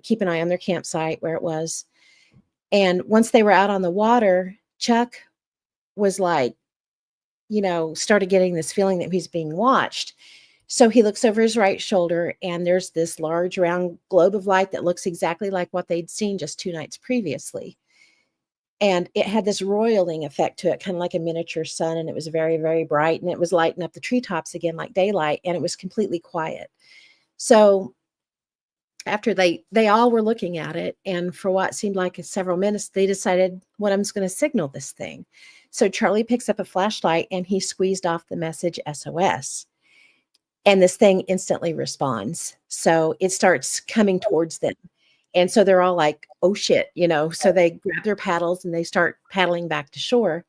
keep an eye on their campsite where it was. And once they were out on the water, Chuck was like, started getting this feeling that he's being watched. So he looks over his right shoulder, and there's this large round globe of light that looks exactly like what they'd seen just 2 nights previously. And it had this roiling effect to it, kind of like a miniature sun. And it was very, very bright, and it was lighting up the treetops again like daylight, and it was completely quiet. So after they all were looking at it, and for what seemed like several minutes, they decided, what, I'm just going to signal this thing. So Charlie picks up a flashlight, and he squeezed off the message SOS. And this thing instantly responds. So it starts coming towards them. And so they're all like, oh shit, so they grab their paddles and they start paddling back to shore.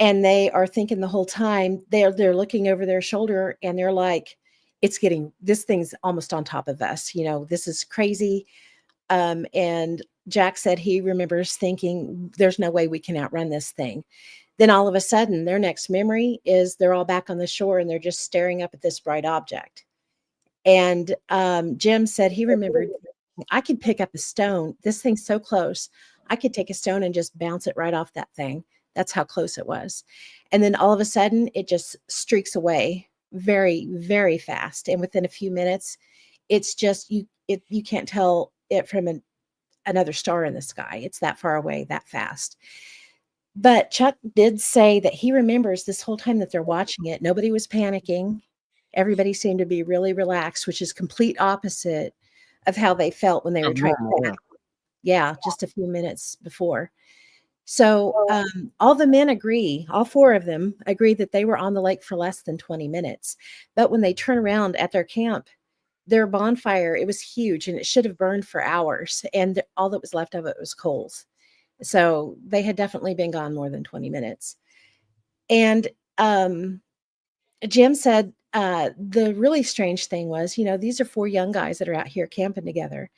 And they are thinking the whole time, they're looking over their shoulder, and they're like, this thing's almost on top of us. This is crazy. And Jack said he remembers thinking, there's no way we can outrun this thing. Then all of a sudden, their next memory is they're all back on the shore, and they're just staring up at this bright object. And Jim said he remembered, I could pick up a stone. This thing's so close. I could take a stone and just bounce it right off that thing. That's how close it was. And then all of a sudden, it just streaks away very, very fast. And within a few minutes, it's just, you can't tell it from another star in the sky. It's that far away, that fast. But Chuck did say that he remembers this whole time that they're watching it, nobody was panicking. Everybody seemed to be really relaxed, which is complete opposite of how they felt when they were trying to. Yeah, just a few minutes before. So all the men agree, all 4 of them agree that they were on the lake for less than 20 minutes. But when they turn around at their camp, their bonfire, it was huge, and it should have burned for hours. And all that was left of it was coals. So they had definitely been gone more than 20 minutes. And Jim said the really strange thing was, these are 4 young guys that are out here camping together.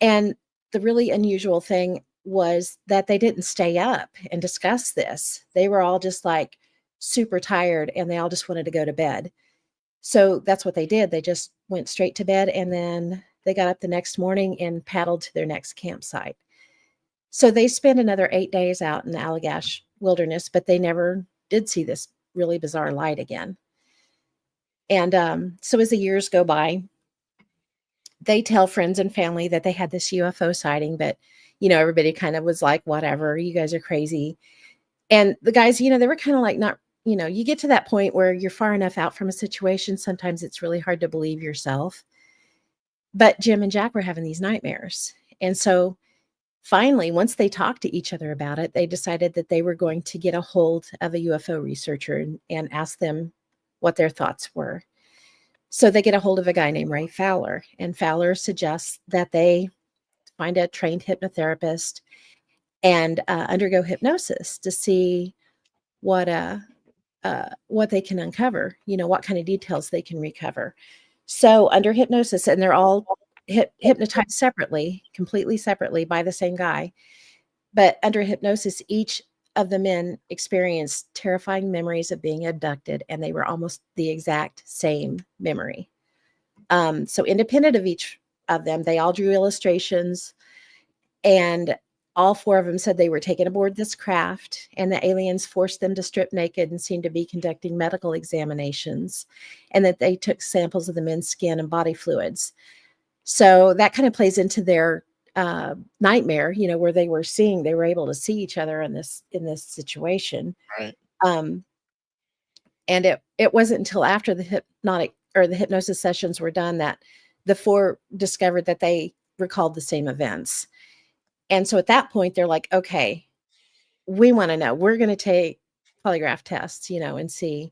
And the really unusual thing was that they didn't stay up and discuss this. They were all just like super tired, and they all just wanted to go to bed. So that's what they did. They just went straight to bed, and then they got up the next morning and paddled to their next campsite. So they spent another 8 days out in the Allagash wilderness, but they never did see this really bizarre light again. And so as the years go by, they tell friends and family that they had this UFO sighting, but, everybody kind of was like, whatever, you guys are crazy. And the guys, they were kind of like, not, you get to that point where you're far enough out from a situation. Sometimes it's really hard to believe yourself. But Jim and Jack were having these nightmares. And so finally, once they talked to each other about it, they decided that they were going to get a hold of a UFO researcher and ask them what their thoughts were. So they get a hold of a guy named Ray Fowler, and Fowler suggests that they find a trained hypnotherapist and undergo hypnosis to see what they can uncover, what kind of details they can recover. So under hypnosis, and they're all hypnotized separately, completely separately by the same guy. But under hypnosis, each of the men experienced terrifying memories of being abducted, and they were almost the exact same memory. So independent of each of them, they all drew illustrations, and all 4 of them said they were taken aboard this craft, and the aliens forced them to strip naked and seemed to be conducting medical examinations, and that they took samples of the men's skin and body fluids. So that kind of plays into their nightmare, where they were able to see each other in this situation. Right. And it wasn't until after the hypnosis sessions were done that the 4 discovered that they recalled the same events. And so at that point, they're like, okay, we want to know. We're going to take polygraph tests, and see.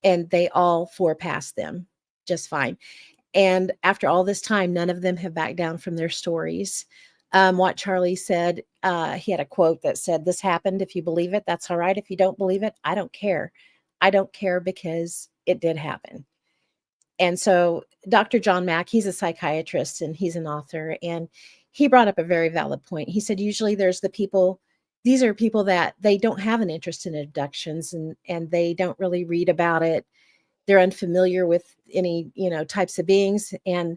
And they all 4 passed them just fine. And after all this time, none of them have backed down from their stories. What Charlie said, he had a quote that said, "This happened. If you believe it, that's all right. If you don't believe it, I don't care. I don't care because it did happen." And so Dr. John Mack, he's a psychiatrist and he's an author, and he brought up a very valid point. He said, usually there's these are people that they don't have an interest in abductions, and they don't really read about it. They're unfamiliar with any, types of beings, and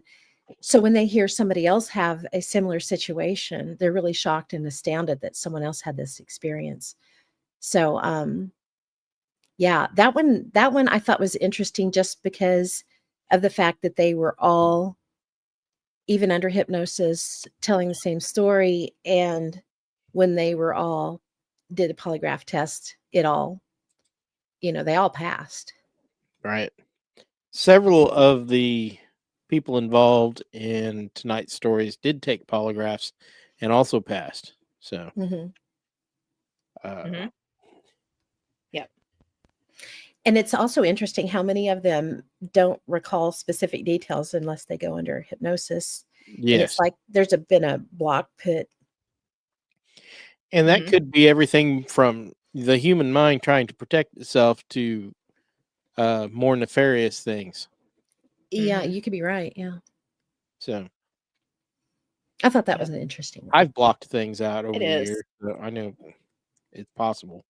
So when they hear somebody else have a similar situation, they're really shocked and astounded that someone else had this experience. So yeah, that one I thought was interesting just because of the fact that they were all, even under hypnosis, telling the same story. And when they were all did a polygraph test, it all, they all passed. Right. Several of the people involved in tonight's stories did take polygraphs and also passed. So, Mhm. Mhm. Yep. And it's also interesting how many of them don't recall specific details unless they go under hypnosis. And it's yes. like there's been a block put. And that Mhm. could be everything from the human mind trying to protect itself to more nefarious things. Yeah, Mhm. you could be right. Yeah. So, I thought that Yep. was an interesting one. I've blocked things out over It the is. years, so I know it's possible.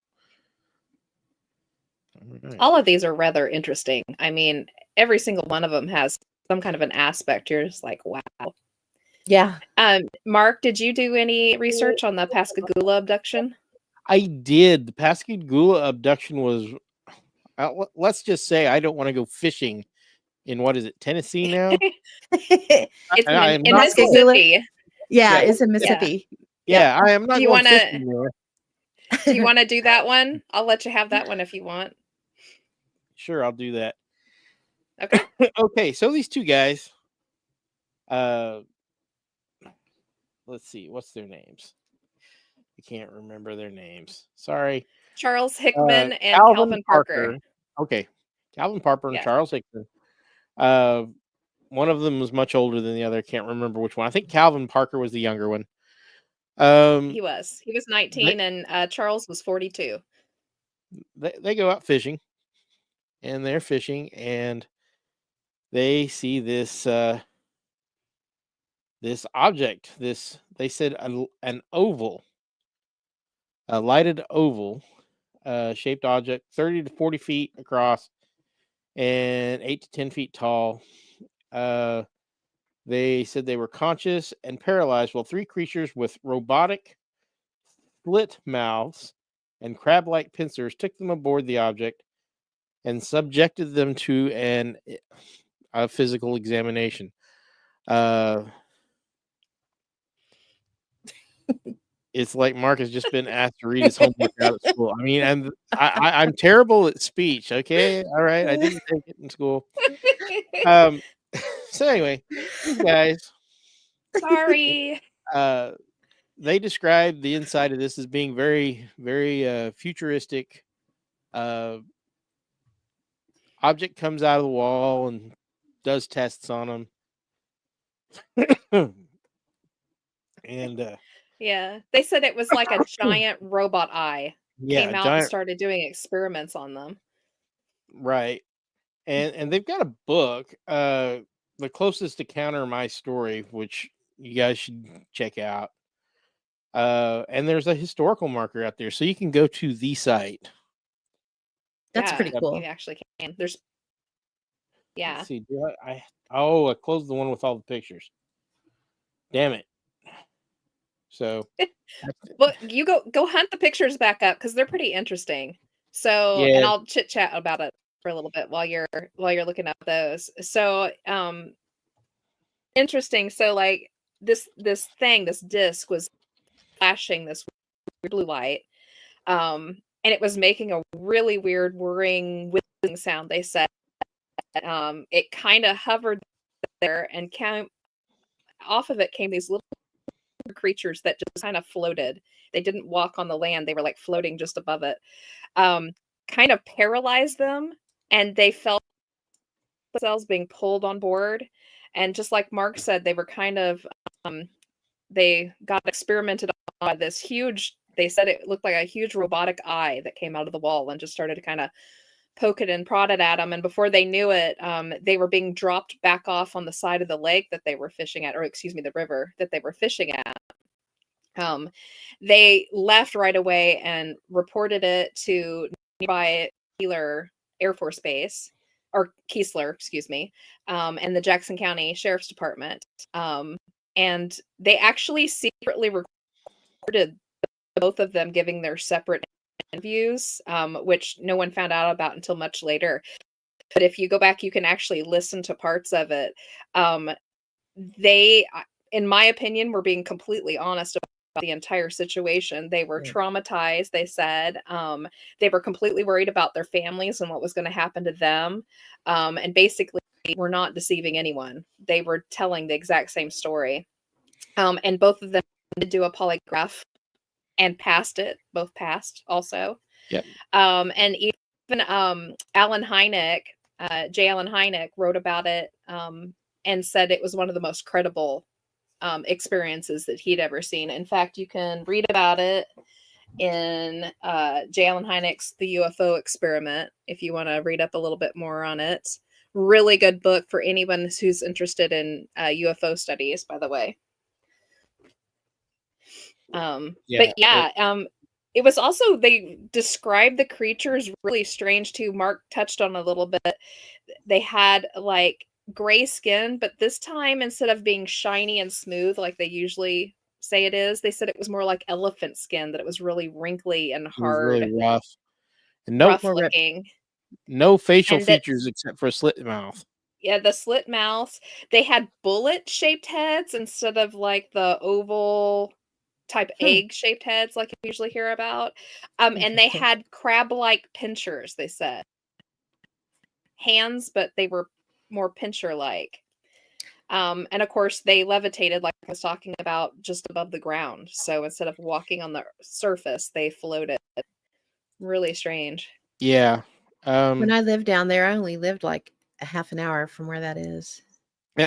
All right. All of these are rather interesting. I mean, every single one of them has some kind of an aspect. You're just like, wow. Yeah. Mark, did you do any research on the Pascagoula abduction? I did. The Pascagoula abduction was, let's just say, I don't want to go fishing in, what is it, Tennessee now? It's I am in not going. Mississippi. Yeah, Yeah, it's in Yeah. Mississippi. Yeah, I am not Do you going wanna fishing there. do you want to do that one? I'll let you have that one if you want. Sure, I'll do that. Okay. Okay, so these two guys, let's see, what's their names? I can't remember their names. Sorry. Charles Hickman and Calvin Parker. Okay, Calvin Parker and Yes. Charles Hickman. One of them was much older than the other. I can't remember which one. I think Calvin Parker was the younger one. He was 19 and Charles was 42. They go out fishing, and they're fishing, and they see this this object. They said an oval, a lighted oval shaped object, 30 to 40 feet across and 8 to 10 feet tall. They said they were conscious and paralyzed, while three creatures with robotic split mouths and crab-like pincers took them aboard the object and subjected them to a physical examination. It's like Mark has just been asked to read his homework out at school. I mean, and I'm terrible at speech. Okay, all right, I didn't take it in school. So anyway, these guys, Sorry. they described the inside of this as being very, very futuristic. Object comes out of the wall and does tests on them. And Yeah. They said it was like a giant robot eye yeah, came out and giant, started doing experiments on them. right. And they've got a book, The Closest to Counter My Story, which you guys should check out. And there's a historical marker out there, so you can go to the site. That's Yeah, pretty cool. You actually can. There's yeah. Let's see, I closed the one with all the pictures. Damn it. So Well, you go hunt the pictures back up because they're pretty interesting. So, and yeah, I'll chit chat about it for a little bit while you're looking up those. So, interesting. So, like this disc was flashing this weird blue light, and it was making a really weird whirring, whizzing sound. They said, it kind of hovered there and came off of it came these little creatures that just kind of floated. They didn't walk on the land. They were like floating just above it. Kind of paralyzed them, and they felt themselves being pulled on board. And just like Mark said, they were kind of they got experimented on by this huge. They said it looked like a huge robotic eye that came out of the wall and just started to kind of poke it and prod it at them. And before they knew it, they were being dropped back off on the side of the lake that they were fishing at, or excuse me, the river that they were fishing at. They left right away and reported it to nearby Keeler Air Force Base. or Keesler, excuse me, and the Jackson County Sheriff's Department. And they actually secretly recorded both of them giving their separate interviews, which no one found out about until much later. But if you go back, you can actually listen to parts of it. They, in my opinion, were being completely honest about the entire situation. They were traumatized, they said. They were completely worried about their families and what was going to happen to them. And basically, were not deceiving anyone. They were telling the exact same story. And both of them did do a polygraph and passed it. Both passed also. Yep. And even Alan Hynek, J. Allen Hynek, wrote about it and said it was one of the most credible experiences that he'd ever seen. In fact, you can read about it in J. Allen Hynek's The UFO Experiment if you want to read up a little bit more on it. Really good book for anyone who's interested in UFO studies, by the way. It was also, they described the creatures really strange too. Mark touched on a little bit. They had like gray skin, but this time instead of being shiny and smooth like they usually say it is, they said it was more like elephant skin, that it was really wrinkly and hard. It was really rough. And rough looking. No facial features except for a slit mouth. Yeah, the slit mouth. They had bullet-shaped heads instead of like the oval type egg-shaped heads like you usually hear about. And they had crab-like pinchers, they said. Hands, but they were more pincher-like. And of course, they levitated, like I was talking about, just above the ground. So instead of walking on the surface, they floated. Really strange. Yeah. When I lived down there, I only lived like a half an hour from where that is.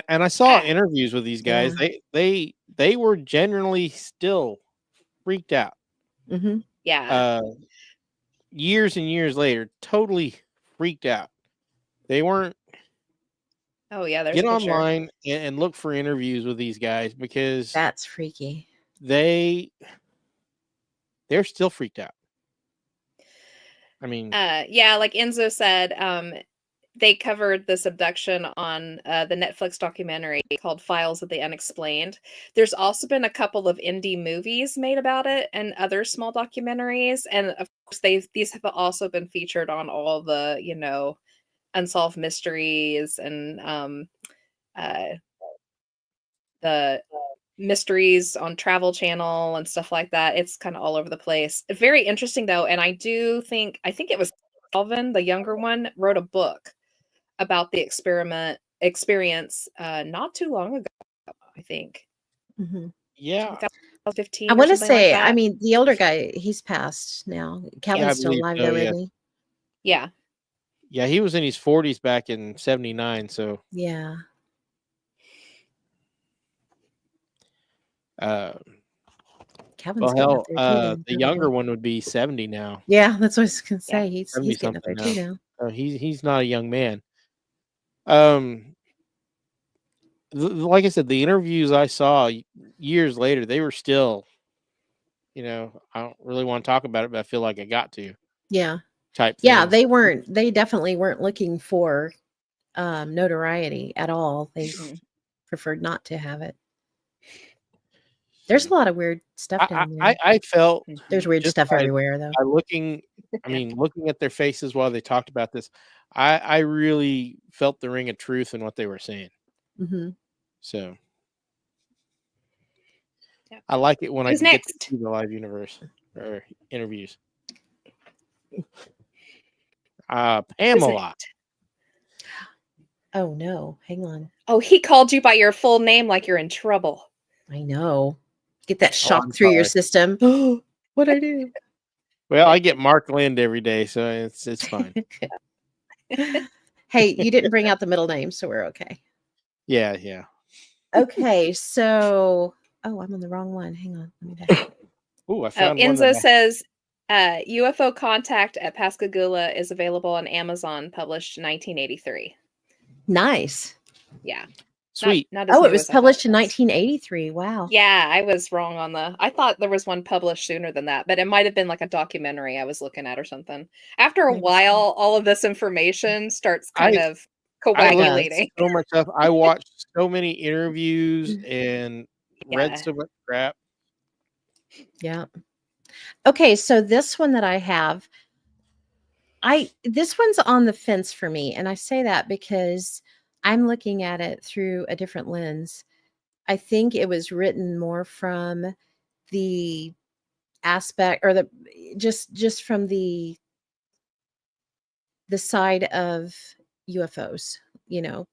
And I saw interviews with these guys. Yeah. They were generally still freaked out. Mm-hmm. Yeah. Years and years later, totally freaked out. They weren't. Oh yeah, there's get online and look for interviews with these guys because that's freaky. They're still freaked out. I mean, yeah, like Enzo said, they covered this abduction on the Netflix documentary called Files of the Unexplained. There's also been a couple of indie movies made about it and other small documentaries. And of course, these have also been featured on all the, Unsolved Mysteries and the mysteries on Travel Channel and stuff like that. It's kind of all over the place. Very interesting though. And I think it was Alvin, the younger one, wrote a book about the experience not too long ago, I think. Mm-hmm. Yeah. 2015. I want to say, I mean, the older guy, he's passed now. Calvin's still alive though, isn't he? Yeah. Yeah, he was in his 40s back in 79, so. Yeah. Calvin's the younger one would be 70 now. Yeah, that's what I was gonna say. He's getting up there now. too now. He's not a young man. Like I said, the interviews I saw years later, they were still, I don't really want to talk about it, but I feel like I got to. Yeah. Type yeah, things. they definitely weren't looking for notoriety at all. They preferred not to have it. There's a lot of weird stuff down there. I felt there's weird stuff everywhere though. Looking at their faces while they talked about this, I really felt the ring of truth in what they were saying. Mm-hmm. So I like it when I get to see the live universe or interviews. Pamela. Oh no, hang on. Oh, he called you by your full name like you're in trouble. I know. Get that shock through your system. What'd I do? Well, I get Mark Lind every day, so it's fine. Hey, you didn't bring out the middle name, so we're okay. Yeah. Okay, so I'm on the wrong one. Hang on, let me back. I found Enzo says UFO Contact at Pascagoula is available on Amazon, published in 1983. Nice. Yeah. Sweet. Not as Oh, it new was as I thought published it in was. 1983. Wow. Yeah, I was wrong on I thought there was one published sooner than that, but it might have been like a documentary I was looking at or something. After a Maybe so. while, all of this information starts I kind of I looked at coagulating. so much stuff. I watched so many interviews and read Yeah. so much crap. Yeah. Okay, so this one that I have, this one's on the fence for me, and I say that because I'm looking at it through a different lens. I think it was written more from the aspect, or the just from the side of UFOs,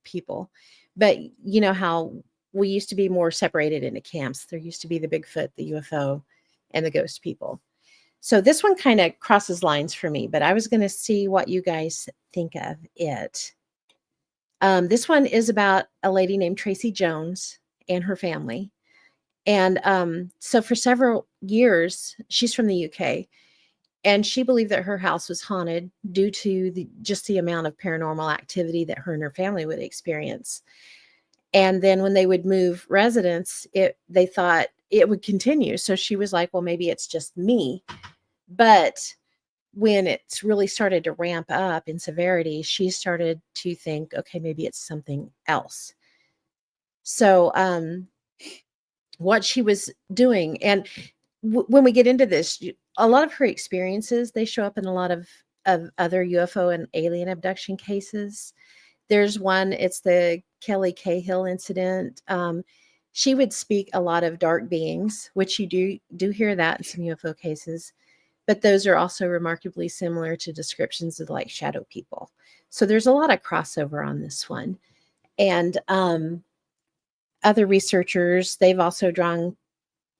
people. But you know how we used to be more separated into camps. There used to be the Bigfoot, the UFO, and the ghost people. So this one kind of crosses lines for me, but I was going to see what you guys think of it. This one is about a lady named Tracy Jones and her family. And so for several years, she's from the UK, and she believed that her house was haunted due to just the amount of paranormal activity that her and her family would experience. And then when they would move residents, they thought it would continue. So she was like, well, maybe it's just me. But when it's really started to ramp up in severity, she started to think, okay, maybe it's something else. So what she was doing, and when we get into this, a lot of her experiences, they show up in a lot of other UFO and alien abduction cases. There's one, it's the Kelly Cahill incident. She would speak a lot of dark beings, which you do hear that in some UFO cases. But those are also remarkably similar to descriptions of like shadow people. So there's a lot of crossover on this one. And other researchers, they've also drawn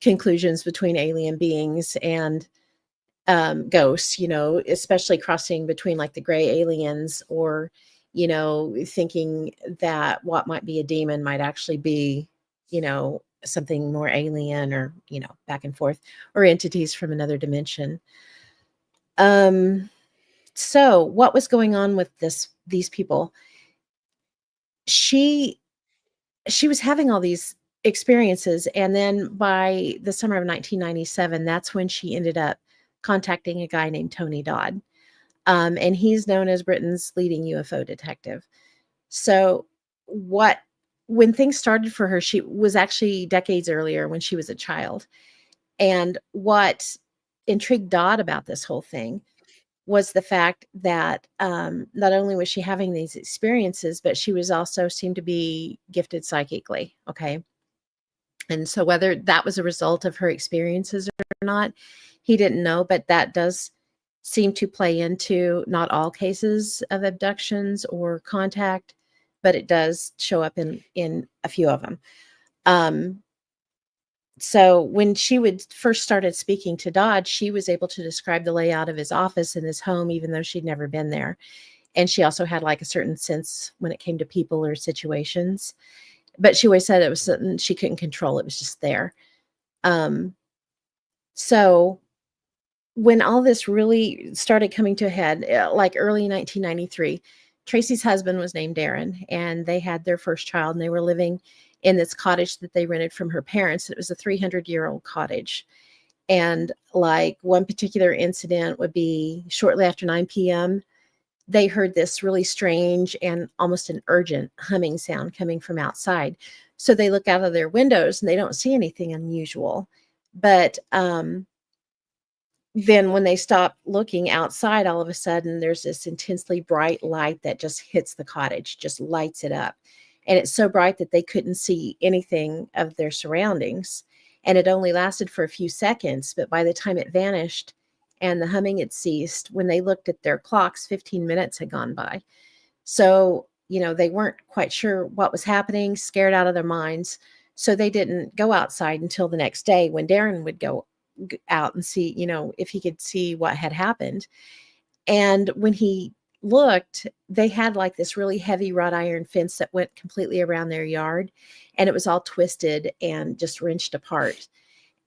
conclusions between alien beings and ghosts, especially crossing between like the gray aliens, or, thinking that what might be a demon might actually be, something more alien, or, back and forth, or entities from another dimension. So what was going on with these people? She was having all these experiences, and then by the summer of 1997, that's when she ended up contacting a guy named Tony Dodd. And he's known as Britain's leading UFO detective. So when things started for her, she was actually decades earlier when she was a child. And what intrigued Dodd about this whole thing was the fact that not only was she having these experiences, but she was also seemed to be gifted psychically. Okay. And so whether that was a result of her experiences or not, he didn't know, but that does seem to play into not all cases of abductions or contact, but it does show up in a few of them. So when she would first started speaking to Dodd, she was able to describe the layout of his office and his home, even though she'd never been there. And she also had like a certain sense when it came to people or situations. But she always said it was something she couldn't control. It was just there. So when all this really started coming to a head, like early 1993, Tracy's husband was named Darren, and they had their first child, and they were living in this cottage that they rented from her parents. It was a 300-year-old cottage. And like one particular incident would be shortly after 9 p.m., they heard this really strange and almost an urgent humming sound coming from outside. So they look out of their windows and they don't see anything unusual. But then when they stop looking outside, all of a sudden there's this intensely bright light that just hits the cottage, just lights it up. And it's so bright that they couldn't see anything of their surroundings. And it only lasted for a few seconds, but by the time it vanished and the humming had ceased, when they looked at their clocks, 15 minutes had gone by. So, they weren't quite sure what was happening, scared out of their minds. So they didn't go outside until the next day, when Darren would go out and see, if he could see what had happened. And when he looked, they had like this really heavy wrought iron fence that went completely around their yard, and it was all twisted and just wrenched apart.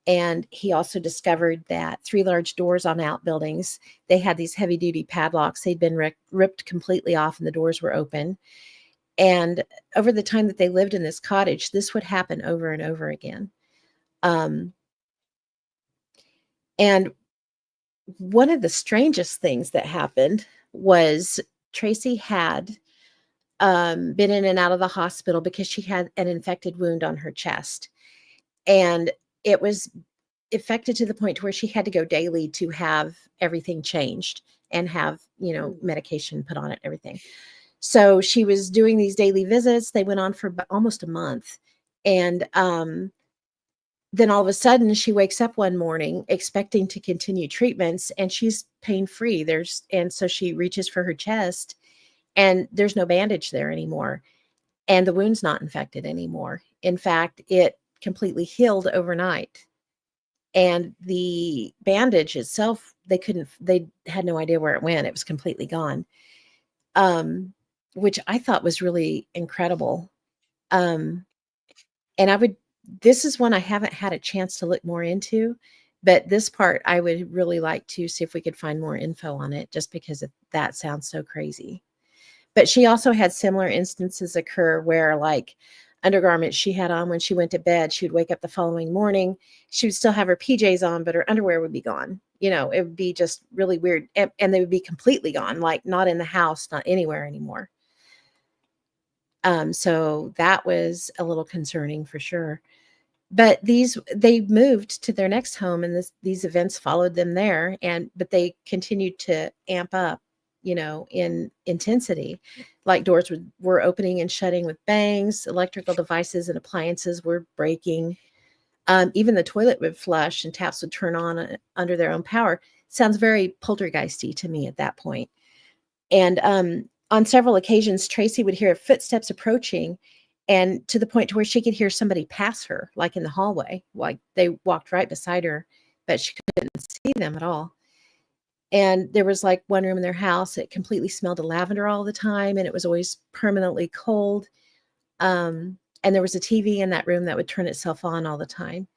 And he also discovered that 3 large doors on outbuildings, they had these heavy duty padlocks. They'd been ripped completely off, and the doors were open. And over the time that they lived in this cottage, this would happen over and over again. And one of the strangest things that happened was Tracy had been in and out of the hospital because she had an infected wound on her chest. And it was affected to the point to where she had to go daily to have everything changed and have, medication put on it, everything. So she was doing these daily visits. They went on for almost a month. And then all of a sudden she wakes up one morning expecting to continue treatments, and she's pain-free. And so she reaches for her chest, and there's no bandage there anymore. And the wound's not infected anymore. In fact, it completely healed overnight. And the bandage itself, they had no idea where it went. It was completely gone. Which I thought was really incredible. And this is one I haven't had a chance to look more into, but this part I would really like to see if we could find more info on it, just because that sounds so crazy. But she also had similar instances occur where, like, undergarments she had on when she went to bed, she would wake up the following morning, she would still have her PJs on, but her underwear would be gone. It would be just really weird. And they would be completely gone, like not in the house, not anywhere anymore. So that was a little concerning for sure. But they moved to their next home, and these events followed them there. But they continued to amp up, in intensity. Like doors were opening and shutting with bangs, electrical devices and appliances were breaking. Even the toilet would flush and taps would turn on under their own power. Sounds very poltergeisty to me at that point. And on several occasions, Tracy would hear footsteps approaching, and to the point to where she could hear somebody pass her, like in the hallway, like they walked right beside her, but she couldn't see them at all. And there was like one room in their house, it completely smelled of lavender all the time, and it was always permanently cold. And there was a TV in that room that would turn itself on all the time.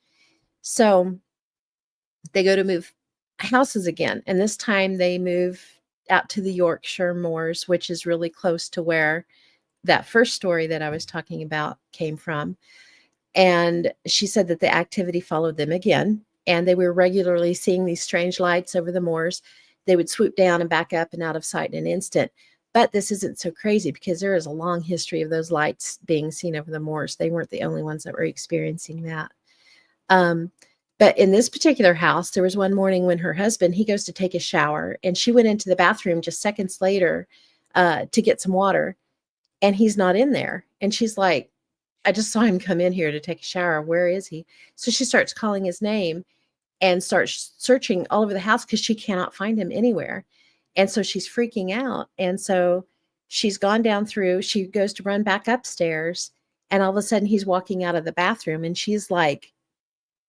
So they go to move houses again, and this time they move out to the Yorkshire moors, which is really close to where that first story that I was talking about came from. And she said that the activity followed them again, and they were regularly seeing these strange lights over the moors. They would swoop down and back up and out of sight in an instant. But this isn't so crazy, because there is a long history of those lights being seen over the moors. They weren't the only ones that were experiencing that. But in this particular house, there was one morning when her husband, he goes to take a shower, and she went into the bathroom just seconds later to get some water, and he's not in there. And she's like, I just saw him come in here to take a shower. Where is he? So she starts calling his name and starts searching all over the house because she cannot find him anywhere. And so she's freaking out. And so she's gone down through, she goes to run back upstairs, and all of a sudden he's walking out of the bathroom, and she's like,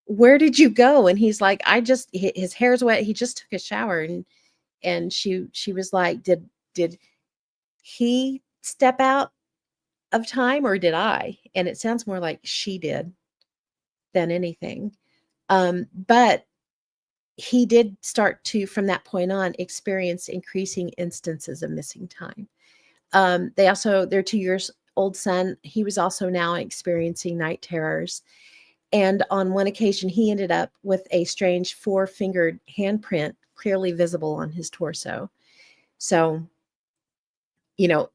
where did you go? And he's like, his hair's wet. He just took a shower. And she was like, did he step out of time, or did I? And it sounds more like she did than anything. But he did start to, from that point on, experience increasing instances of missing time. Their 2-year-old son, he was also now experiencing night terrors. And on one occasion, he ended up with a strange 4-fingered handprint clearly visible on his torso. So,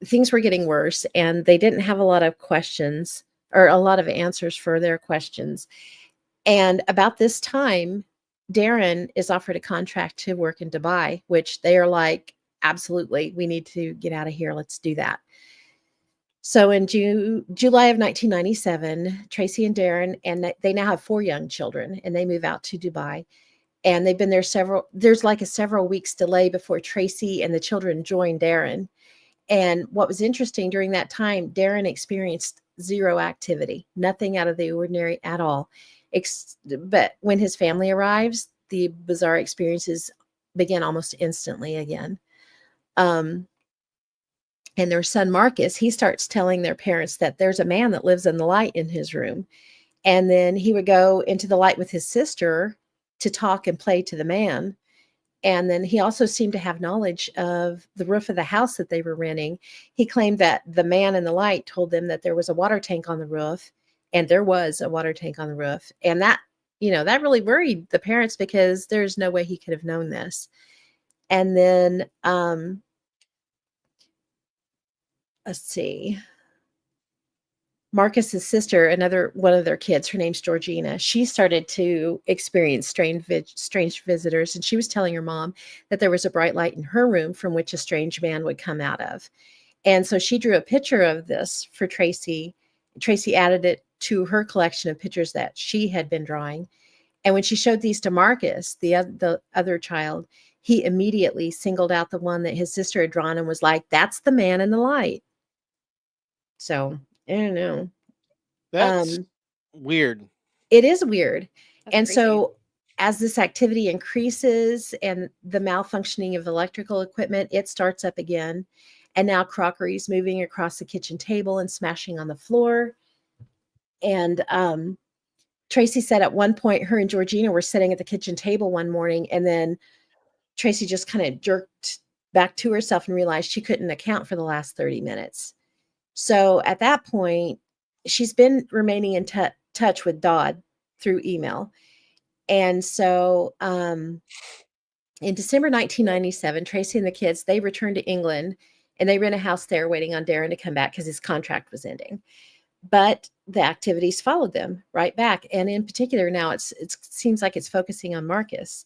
things were getting worse, and they didn't have a lot of questions or a lot of answers for their questions. And about this time, Darren is offered a contract to work in Dubai, which they are like, absolutely, we need to get out of here. Let's do that. So in July of 1997, Tracy and Darren, and they now have 4 young children, and they move out to Dubai. And they've been there there's like a several weeks delay before Tracy and the children join Darren. And what was interesting during that time, Darren experienced zero activity, nothing out of the ordinary at all. But when his family arrives, the bizarre experiences begin almost instantly again. And their son, Marcus, he starts telling their parents that there's a man that lives in the light in his room. And then he would go into the light with his sister to talk and play to the man. And then he also seemed to have knowledge of the roof of the house that they were renting. He claimed that the man in the light told them that there was a water tank on the roof, and there was a water tank on the roof. And that, that really worried the parents because there's no way he could have known this. And then, let's see. Marcus's sister, another one of their kids, her name's Georgina. She started to experience strange visitors, and she was telling her mom that there was a bright light in her room from which a strange man would come out of. And so she drew a picture of this for Tracy. Tracy added it to her collection of pictures that she had been drawing. And when she showed these to Marcus, the other child, he immediately singled out the one that his sister had drawn and was like, "That's the man in the light." So I don't know. That's weird. It is weird. That's And crazy. so as this activity increases and the malfunctioning of electrical equipment, it starts up again. And now crockery is moving across the kitchen table and smashing on the floor. And Tracy said at one point, her and Georgina were sitting at the kitchen table one morning, and then Tracy just kind of jerked back to herself and realized she couldn't account for the last 30 minutes. So at that point, she's been remaining in touch with Dodd through email. And so in December 1997, Tracy and the kids, they returned to England, and they rent a house there waiting on Darren to come back because his contract was ending. But the activities followed them right back. And in particular, now it seems like it's focusing on Marcus.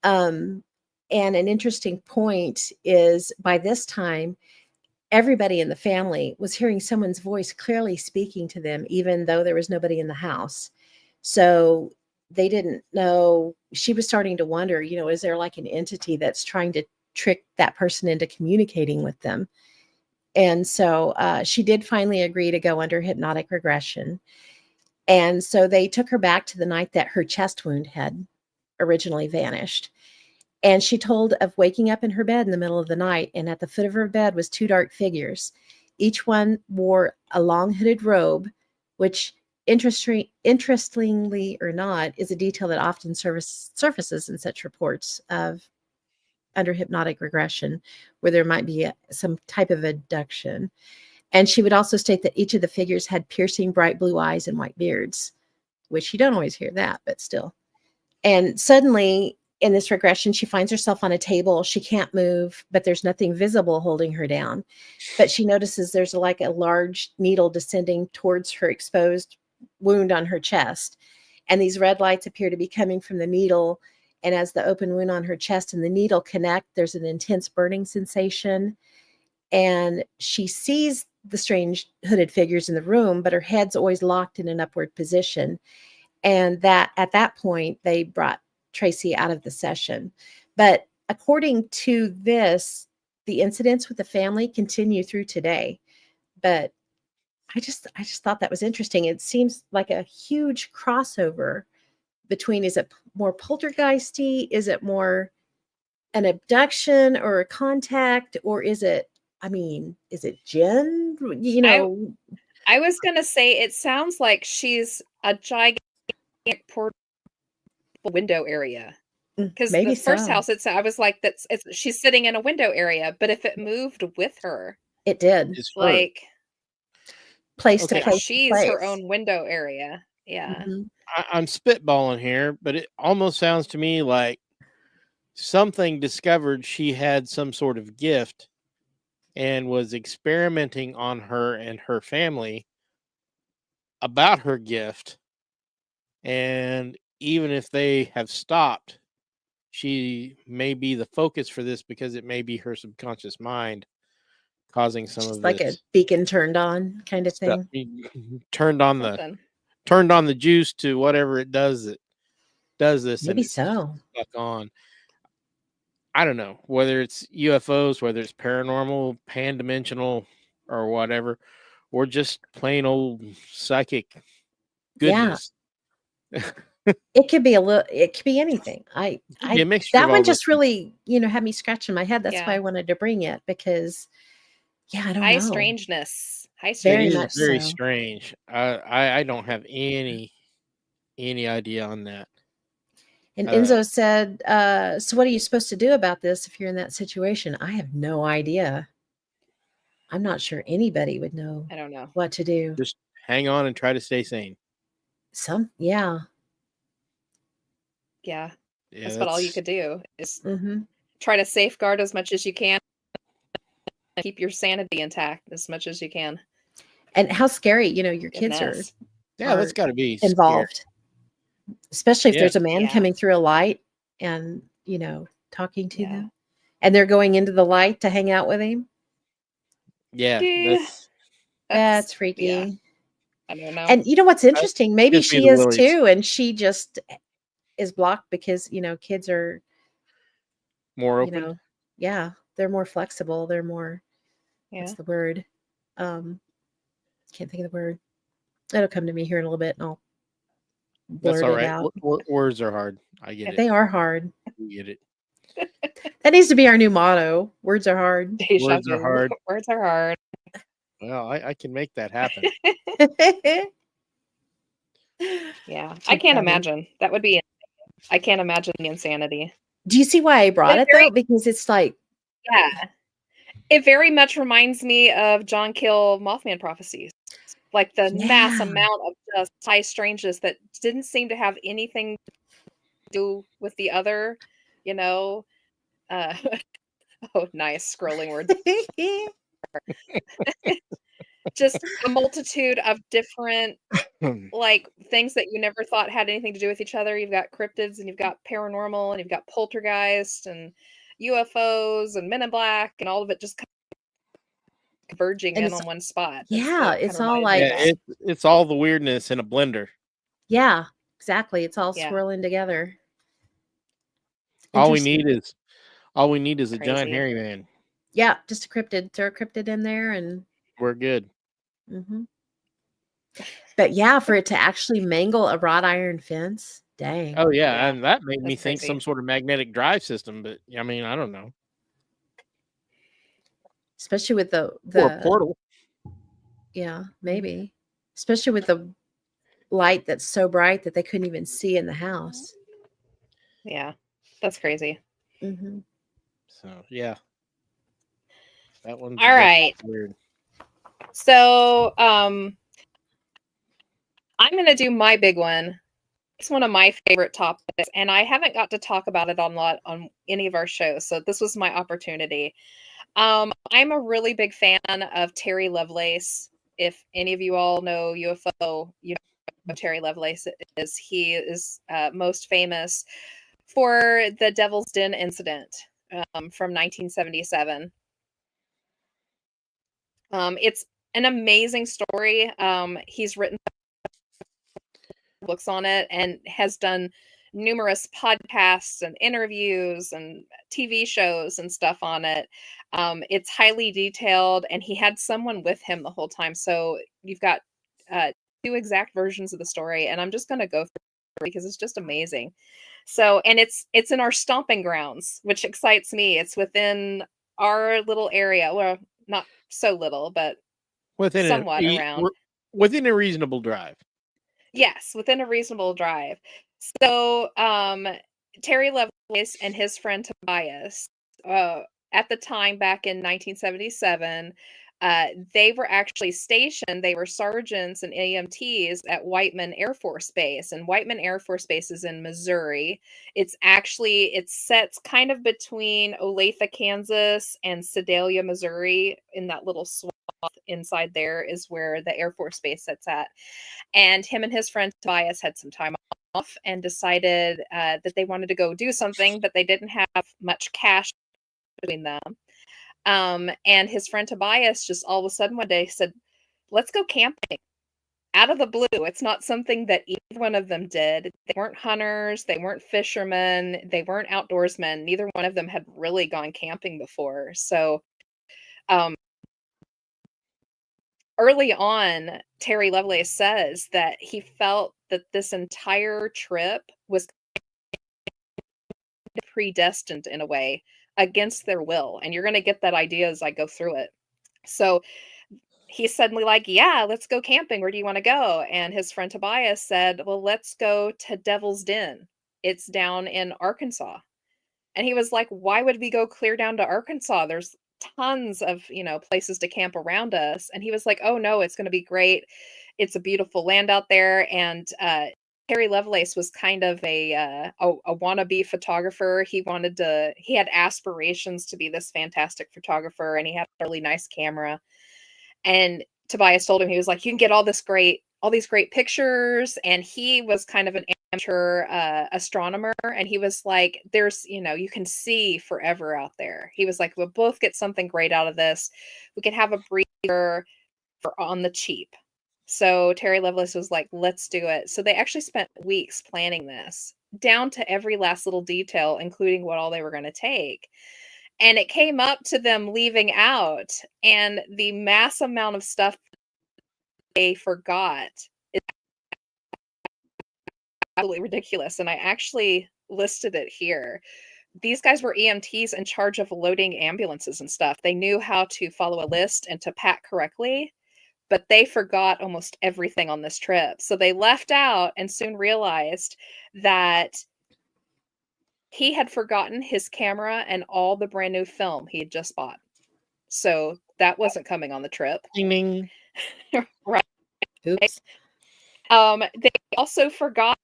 And an interesting point is by this time, everybody in the family was hearing someone's voice clearly speaking to them, even though there was nobody in the house. So they didn't know. She was starting to wonder, is there like an entity that's trying to trick that person into communicating with them? And so she did finally agree to go under hypnotic regression. And so they took her back to the night that her chest wound had originally vanished. And she told of waking up in her bed in the middle of the night, and at the foot of her bed was two dark figures. Each one wore a long hooded robe, which interestingly or not, is a detail that often surfaces in such reports of under hypnotic regression, where there might be some type of abduction. And she would also state that each of the figures had piercing bright blue eyes and white beards, which you don't always hear that, but still. And suddenly in this regression, she finds herself on a table. She can't move, but there's nothing visible holding her down. But she notices there's like a large needle descending towards her exposed wound on her chest. And these red lights appear to be coming from the needle. And as the open wound on her chest and the needle connect, there's an intense burning sensation. And she sees the strange hooded figures in the room, but her head's always locked in an upward position. And that at that point, they brought Tracy out of the session. But according to this, the incidents with the family continue through today. But I just thought that was interesting. It seems like a huge crossover between, is it more poltergeisty? Is it more an abduction or a contact? Or is it Jen? I was going to say, it sounds like she's a gigantic portable window area. Because the first house, I was like, she's sitting in a window area. But if it moved with her, it did. It's like place to place. She's place. her own window area. Yeah. Mm-hmm. I'm spitballing here, but it almost sounds to me like something discovered she had some sort of gift and was experimenting on her and her family about her gift. And even if they have stopped, she may be the focus for this because it may be her subconscious mind causing some Just of like this a beacon turned on kind of stuff. thing. Turned on the juice to whatever it does that does this. Maybe and it's so. stuck on. I don't know whether it's UFOs, whether it's paranormal, pan-dimensional, or whatever, or just plain old psychic goodness. Yeah. It could be it could be anything. Be a mixture that of one all just those really, had me scratching my head. That's Yeah. why I wanted to bring it, because I don't High know. strangeness. Very It is much very so. strange. I don't have any idea on that. And Enzo said, so what are you supposed to do about this if you're in that situation? I have no idea. I'm not sure anybody would know I don't know. what to do. Just hang on and try to stay sane. Yeah. Yeah. Yeah, That's what all you could do is Mm-hmm. try to safeguard as much as you can. Keep your sanity intact as much as you can. And how scary, your kids are Goodness. Yeah, that's got to be involved, especially if Yeah. there's a man Yeah. coming through a light and, talking to Yeah. them, and they're going into the light to hang out with him. Yeah, Yeah. That's freaky. Yeah. I don't know. And you know what's interesting? Maybe gives me she the is willies. too, and she just is blocked because kids are more open. Yeah, they're more flexible. They're more. Yeah. What's the word? Can't think of the word. It'll come to me here in a little bit, and I'll That's blurt all it right. out. Words are hard. I get it. They are hard. We get it. That needs to be our new motto. Words are hard. Words are hard. Words are hard. Well, I can make that happen. Yeah. I can't imagine. That would be. I can't imagine the insanity. Do you see why I brought it though? Because it's like, yeah, it very much reminds me of John Kill Mothman prophecies, like the mass amount of just high strangeness that didn't seem to have anything to do with the other, oh, nice scrolling words. Just a multitude of different like things that you never thought had anything to do with each other. You've got cryptids and you've got paranormal and you've got poltergeist and UFOs and Men in Black and all of it just converging in on one spot. Yeah, it's all like it's all the weirdness in a blender. Yeah, exactly. It's all swirling together. All we need is a Crazy. giant hairy man. Yeah, just a cryptid. Throw a cryptid in there and we're good. Mm-hmm. But yeah, for it to actually mangle a wrought iron fence, dang. Oh yeah, and that made me think crazy. some sort of magnetic drive system. But I mean, I don't know. Especially with the or a portal. Yeah, maybe. Especially with the light that's so bright that they couldn't even see in the house. Yeah, that's crazy. Mm-hmm. So yeah, that one's all right. Weird. So, I'm going to do my big one. It's one of my favorite topics, and I haven't got to talk about it on any of our shows. So this was my opportunity. I'm a really big fan of Terry Lovelace. If any of you all know UFO, you know who Terry Lovelace is. He is most famous for the Devil's Den incident from 1977. It's an amazing story. He's written books on it and has done numerous podcasts and interviews and TV shows and stuff on it. It's highly detailed, and he had someone with him the whole time. So you've got two exact versions of the story, and I'm just going to go through it because it's just amazing. So, and it's in our stomping grounds, which excites me. It's within our little area. Well, not so little, but within somewhat around. Within a reasonable drive. Yes, within a reasonable drive. So, Terry Lovelace and his friend Tobias, at the time back in 1977, they were actually stationed. They were sergeants and EMTs at Whiteman Air Force Base, and Whiteman Air Force Base is in Missouri. It sets kind of between Olathe, Kansas, and Sedalia, Missouri. In that little swath inside there is where the Air Force Base sits at. And him and his friend Tobias had some time off and decided that they wanted to go do something, but they didn't have much cash between them. And his friend Tobias just all of a sudden one day said, let's go camping. Out of the blue. It's not something that either one of them did. They weren't hunters. They weren't fishermen. They weren't outdoorsmen. Neither one of them had really gone camping before. So early on, Terry Lovelace says that he felt that this entire trip was predestined in a way against their will. And you're going to get that idea as I go through it. So he's suddenly like, yeah, let's go camping. Where do you want to go? And his friend Tobias said, well, let's go to Devil's Den. It's down in Arkansas. And he was like, why would we go clear down to Arkansas? There's tons of, places to camp around us. And he was like, oh no, it's going to be great. It's a beautiful land out there. And Terry Lovelace was kind of a wannabe photographer. He had aspirations to be this fantastic photographer, and he had a really nice camera. And Tobias told him, he was like, you can get all these great pictures. And he was kind of an amateur astronomer. And he was like, there's, you can see forever out there. He was like, we'll both get something great out of this. We can have a breather on the cheap. So Terry Lovelace was like, let's do it. So they actually spent weeks planning this, down to every last little detail, including what all they were going to take. And it came up to them leaving out, and the mass amount of stuff they forgot is absolutely ridiculous. And I actually listed it here. These guys were EMTs in charge of loading ambulances and stuff. They knew how to follow a list and to pack correctly, but they forgot almost everything on this trip. So they left out and soon realized that he had forgotten his camera and all the brand new film he had just bought. So that wasn't coming on the trip. Ding, ding. Right. Oops. They also forgot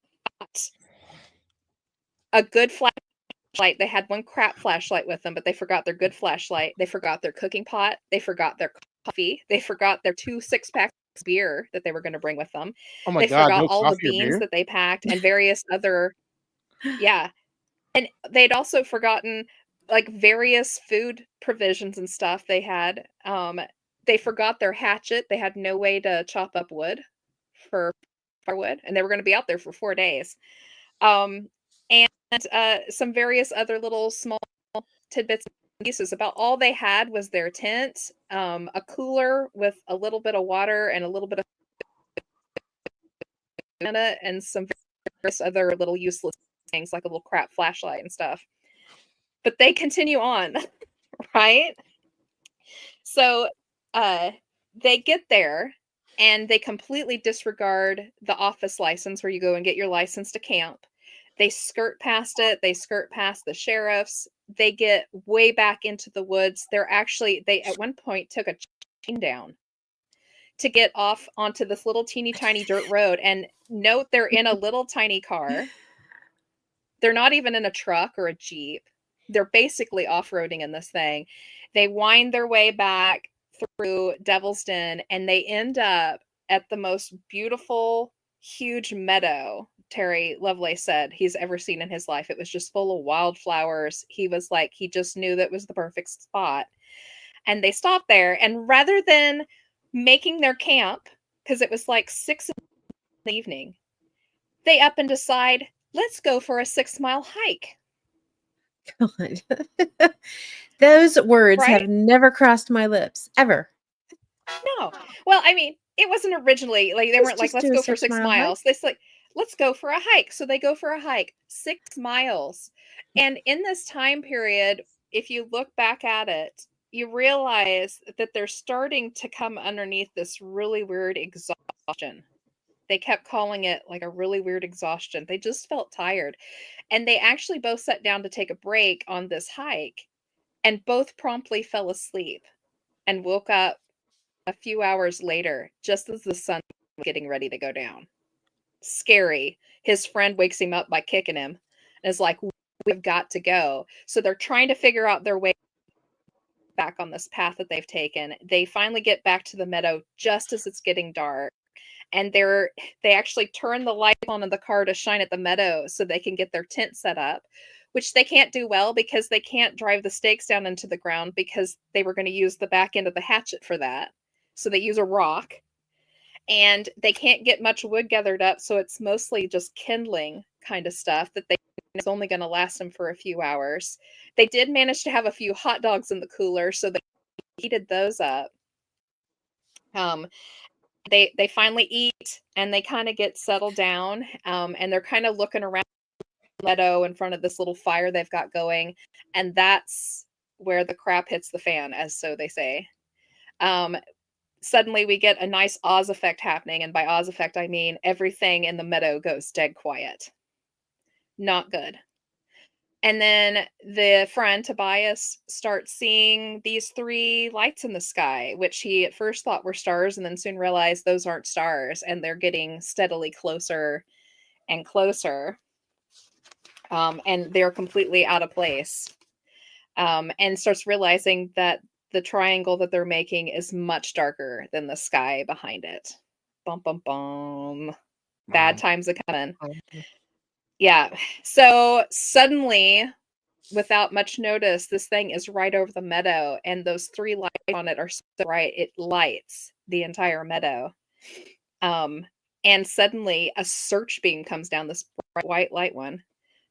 a good flashlight. They had one crap flashlight with them, but they forgot their good flashlight. They forgot their cooking pot. They forgot their coffee. They forgot their 2 6-packs of beer that they were going to bring with them. Oh my They God. forgot No all the coffee or beans beer? that they packed and various other, yeah. And they'd also forgotten like various food provisions and stuff they had. They forgot their hatchet. They had no way to chop up wood for firewood, and they were going to be out there for 4 days. And some various other little small tidbits and pieces. About all they had was their tent, a cooler with a little bit of water and a little bit of in it, and some various other little useless things like a little crap flashlight and stuff. But they continue on, right? So they get there and they completely disregard the office license where you go and get your license to camp. They skirt past it. They skirt past the sheriffs. They get way back into the woods. They at one point took a chain down to get off onto this little teeny tiny dirt road. And note, they're in a little tiny car. They're not even in a truck or a Jeep. They're basically off-roading in this thing. They wind their way back through Devil's Den, and they end up at the most beautiful, huge meadow Terry Lovelace said he's ever seen in his life. It was just full of wildflowers. He was like, he just knew that was the perfect spot. And they stopped there, and rather than making their camp, because it was like 6 in the evening, they up and decide, let's go for a 6-mile hike. God. Those words Right? have never crossed my lips ever. No. Well, I mean, it wasn't originally like they Let's weren't like, just let's do a go for 6 6-mile hike. miles. They like, let's go for a hike. So they go for a hike, 6 miles. And in this time period, if you look back at it, you realize that they're starting to come underneath this really weird exhaustion. They kept calling it like a really weird exhaustion. They just felt tired. And they actually both sat down to take a break on this hike, and both promptly fell asleep and woke up a few hours later, just as the sun was getting ready to go down. Scary. His friend wakes him up by kicking him and is like, we've got to go. So they're trying to figure out their way back on this path that they've taken. They finally get back to the meadow just as it's getting dark. And they actually turn the light on in the car to shine at the meadow so they can get their tent set up, which they can't do well because they can't drive the stakes down into the ground because they were going to use the back end of the hatchet for that. So they use a rock, and they can't get much wood gathered up. So it's mostly just kindling kind of stuff that is only going to last them for a few hours. They did manage to have a few hot dogs in the cooler, so they heated those up. They finally eat, and they kind of get settled down, and they're kind of looking around the meadow in front of this little fire they've got going, and that's where the crap hits the fan, as so they say. Suddenly we get a nice Oz effect happening, and by Oz effect I mean everything in the meadow goes dead quiet. Not good. And then the friend Tobias starts seeing these 3 lights in the sky, which he at first thought were stars and then soon realized those aren't stars, and they're getting steadily closer and closer. And they're completely out of place. And starts realizing that the triangle that they're making is much darker than the sky behind it. Bum, bum, bum. Bad times are coming. Yeah. So suddenly, without much notice, this thing is right over the meadow, and those 3 lights on it are so bright it lights the entire meadow. And suddenly a search beam comes down, this bright white light one.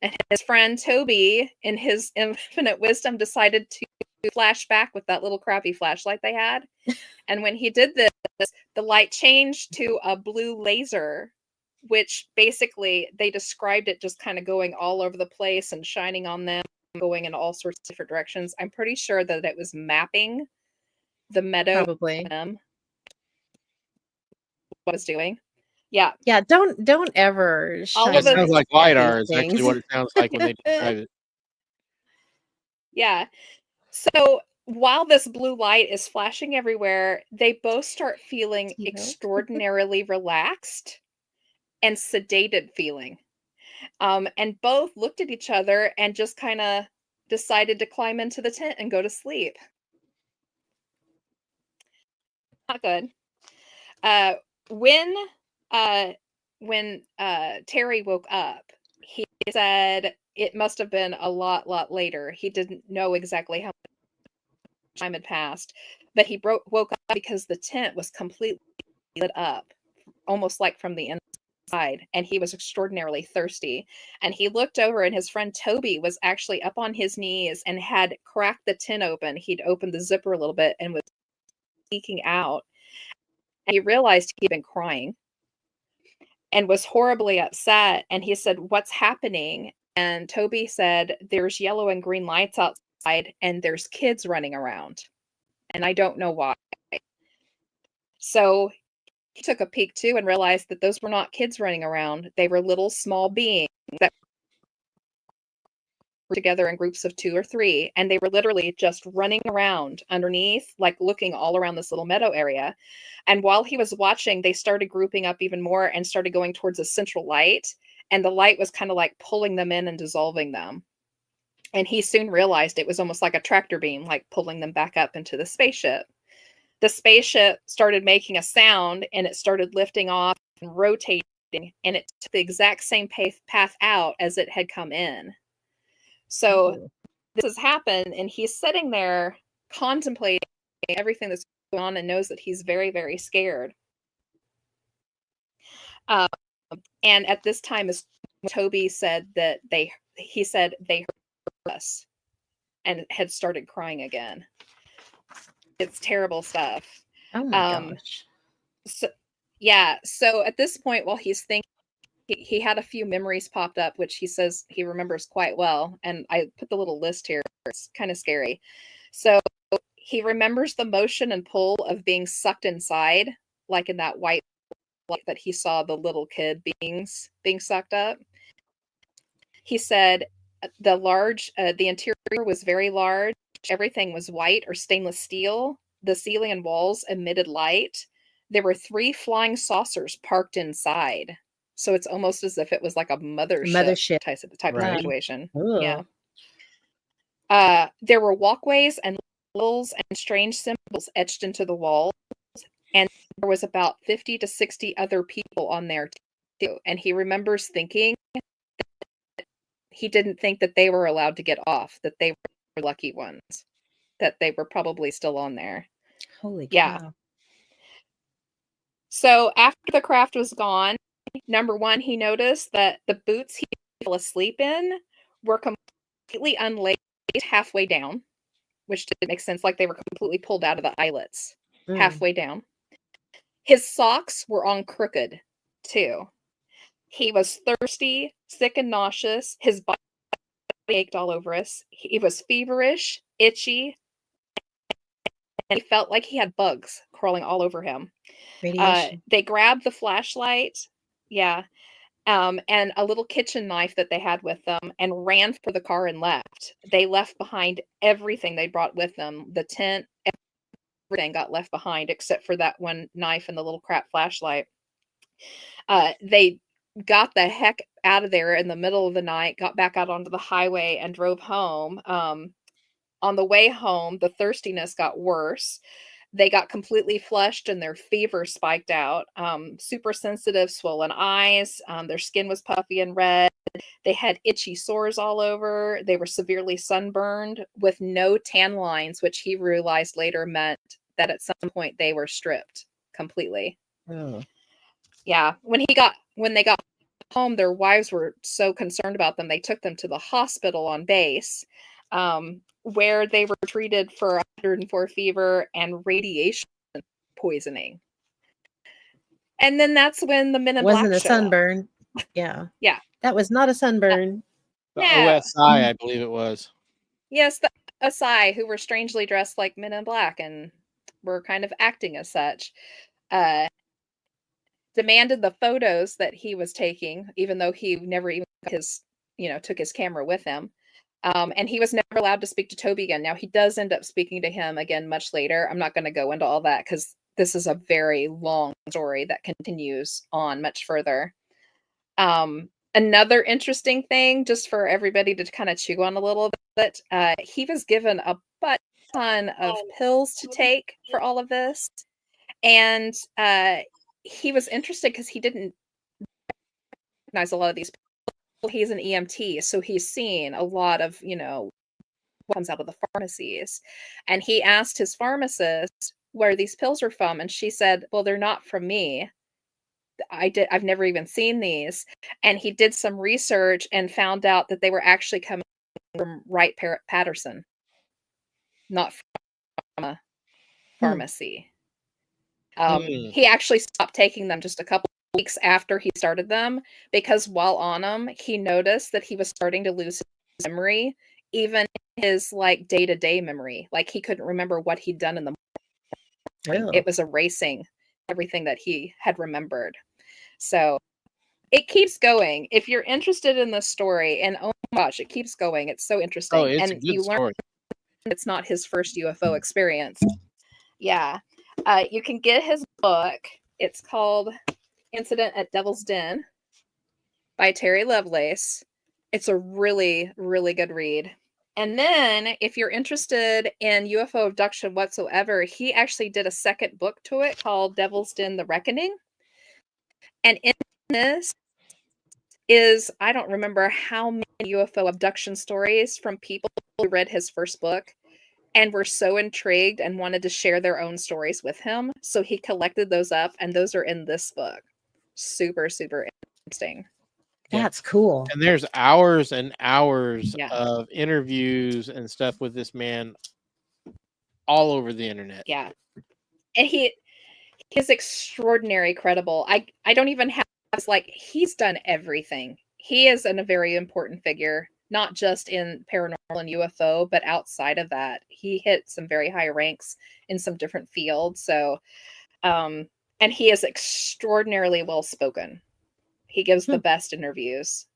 And his friend Toby, in his infinite wisdom, decided to flash back with that little crappy flashlight they had. And when he did this, the light changed to a blue laser, which basically they described it just kind of going all over the place and shining on them, going in all sorts of different directions. I'm pretty sure that it was mapping the meadow. Probably. What it's doing. Yeah. Yeah, don't ever All shine of It it- sounds like lights at LiDAR these is actually things. what it sounds like when they describe it. Yeah. So while this blue light is flashing everywhere, they both start feeling You know? extraordinarily relaxed and sedated feeling. And both looked at each other and just kind of decided to climb into the tent and go to sleep. Not good. When Terry woke up, he said it must have been a lot later. He didn't know exactly how much time had passed, but he woke up because the tent was completely lit up, almost like from the inside, and he was extraordinarily thirsty. And he looked over, and his friend Toby was actually up on his knees and had cracked the tin open. He'd opened the zipper a little bit and was leaking out. And he realized he'd been crying and was horribly upset. And he said, "What's happening?" And Toby said, "There's yellow and green lights outside, and there's kids running around. And I don't know why." So he took a peek too and realized that those were not kids running around. They were little small beings that were together in groups of 2 or 3. And they were literally just running around underneath, like looking all around this little meadow area. And while he was watching, they started grouping up even more and started going towards a central light. And the light was kind of like pulling them in and dissolving them. And he soon realized it was almost like a tractor beam, like pulling them back up into the spaceship. The spaceship started making a sound, and it started lifting off and rotating, and it took the exact same path out as it had come in. So this has happened, and he's sitting there contemplating everything that's going on and knows that he's very, very scared. And at this time, as Toby said that he said they heard us and had started crying again. It's terrible stuff. Oh my gosh. So at this point, while he's thinking, he had a few memories popped up, which he says he remembers quite well. And I put the little list here. It's kind of scary. So he remembers the motion and pull of being sucked inside, like in that white light that he saw the little kid beings being sucked up. He said the interior was very large. Everything was white or stainless steel. The ceiling and walls emitted light. There were 3 flying saucers parked inside. So it's almost as if it was like a mothership type of situation. Ugh. Yeah. There were walkways and levels and strange symbols etched into the walls. And there was about 50 to 60 other people on there too. And he remembers thinking that he didn't think that they were allowed to get off, that they were lucky ones, that they were probably still on there. Holy cow. Yeah. So after the craft was gone, number one, he noticed that the boots he fell asleep in were completely unlaced halfway down, which didn't make sense, like they were completely pulled out of the eyelets halfway down. His socks were on crooked, too. He was thirsty, sick and nauseous. His body ached all over us. He was feverish, itchy, and he felt like he had bugs crawling all over him. Radiation. They grabbed the flashlight. Yeah. and a little kitchen knife that they had with them, and ran for the car and left. They left behind everything they brought with them. The tent, everything got left behind except for that one knife and the little crap flashlight. They got the heck out of there in the middle of the night, got back out onto the highway and drove home. On the way home, the thirstiness got worse. They got completely flushed and their fever spiked out. Super sensitive, swollen eyes. Their skin was puffy and red. They had itchy sores all over. They were severely sunburned with no tan lines, which he realized later meant that at some point they were stripped completely. Oh. Yeah. When they got home, their wives were so concerned about them, they took them to the hospital on base, where they were treated for 104 fever and radiation poisoning. And then that's when the Men in Wasn't Black a showed up. sunburn. Yeah. Yeah. That was not a sunburn. The Yeah. OSI, I believe it was. Yes, the Asai, who were strangely dressed like Men in Black and were kind of acting as such, demanded the photos that he was taking, even though he never even got took his camera with him. And he was never allowed to speak to Toby again. Now, he does end up speaking to him again much later. I'm not going to go into all that because this is a very long story that continues on much further. Another interesting thing, just for everybody to kind of chew on a little bit, he was given a ton of pills to take for all of this. And he was interested because he didn't recognize a lot of these people. He's an EMT, so he's seen a lot of, what comes out of the pharmacies. And he asked his pharmacist where these pills are from, and she said, well, they're not from me. I've never even seen these. And he did some research and found out that they were actually coming from Wright Patterson, not from a pharmacy. He actually stopped taking them just a couple weeks after he started them because while on them, he noticed that he was starting to lose his memory, even his day-to-day memory. Like he couldn't remember what he'd done in the morning. Oh. It was erasing everything that he had remembered. So it keeps going. If you're interested in this story, and oh my gosh, it keeps going. It's so interesting. Oh, it's and a good you story. learn it's not his first UFO experience. Yeah. You can get his book. It's called Incident at Devil's Den by Terry Lovelace. It's a really, really good read. And then if you're interested in UFO abduction whatsoever, he actually did a second book to it called Devil's Den: The Reckoning. And in this is, I don't remember how many UFO abduction stories from people who read his first book and were so intrigued and wanted to share their own stories with him. So he collected those up, and those are in this book. Super, super interesting. That's cool. And there's hours and hours Yeah. of interviews and stuff with this man all over the internet. Yeah. And he's extraordinary credible. I don't even have, he's done everything. He is a very important figure, not just in paranormal and UFO, but outside of that. He hit some very high ranks in some different fields. So, and he is extraordinarily well spoken. He gives the best interviews.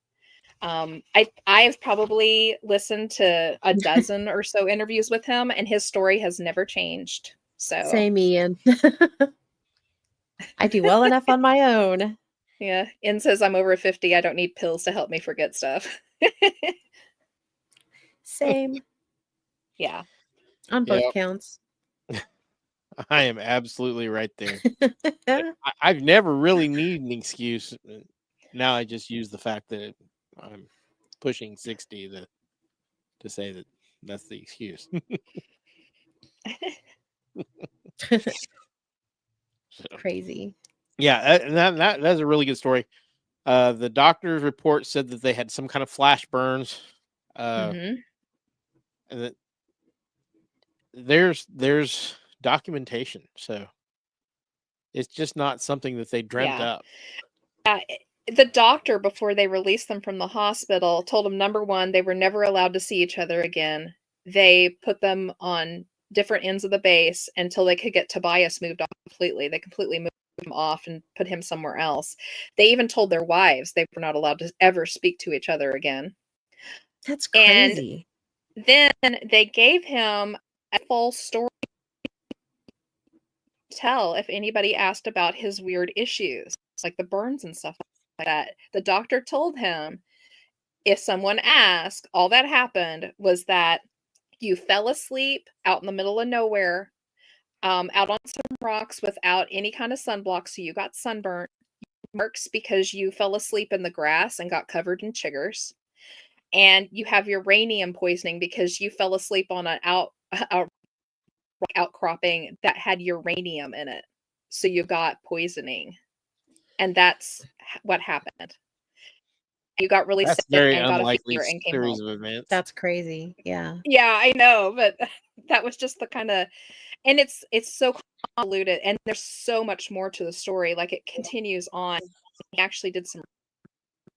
I've probably listened to a dozen or so interviews with him, and his story has never changed. So Same, Ian. I do well enough on my own. yeah, Ian says I'm over 50. I don't need pills to help me forget stuff. Same Yeah. on both Yep. counts. I am absolutely right there. I've never really needed an excuse. Now I just use the fact that I'm pushing 60 to say that that's the excuse. So, Crazy. yeah, that's a really good story. The doctor's report said that they had some kind of flash burns, Mhm. and that there's documentation. So it's just not something that they dreamt Yeah. up. The doctor, before they released them from the hospital, told them, number one, they were never allowed to see each other again. They put them on different ends of the base until they could get Tobias moved on completely. They completely moved him off and put him somewhere else. They even told their wives they were not allowed to ever speak to each other again. That's And crazy. then they gave him a full story to tell if anybody asked about his weird issues, like the burns and stuff like that. The doctor told him if someone asked, all that happened was that you fell asleep out in the middle of nowhere, out on some rocks without any kind of sunblock, so you got sunburnt. Marks because you fell asleep in the grass and got covered in chiggers. And you have uranium poisoning because you fell asleep on an outcropping that had uranium in it. So you got poisoning. And that's what happened. You got really That's sick very and got a unlikely fever and came series home. of events. That's crazy. Yeah. Yeah, I know, but that was just the kind of, and it's so convoluted, and there's so much more to the story. Like it continues on. He actually did some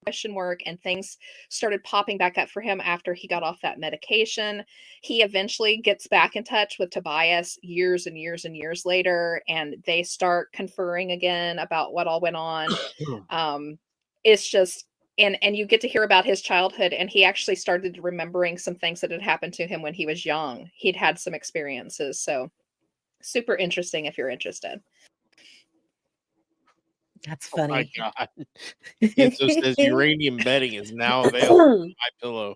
question work, and things started popping back up for him after he got off that medication. He eventually gets back in touch with Tobias years and years and years later, and they start conferring again about what all went on. It's just, and you get to hear about his childhood, and he actually started remembering some things that had happened to him when he was young. He'd had some experiences, so super interesting if you're interested. That's Oh my funny. God. Enzo says uranium bedding is now available on My Pillow.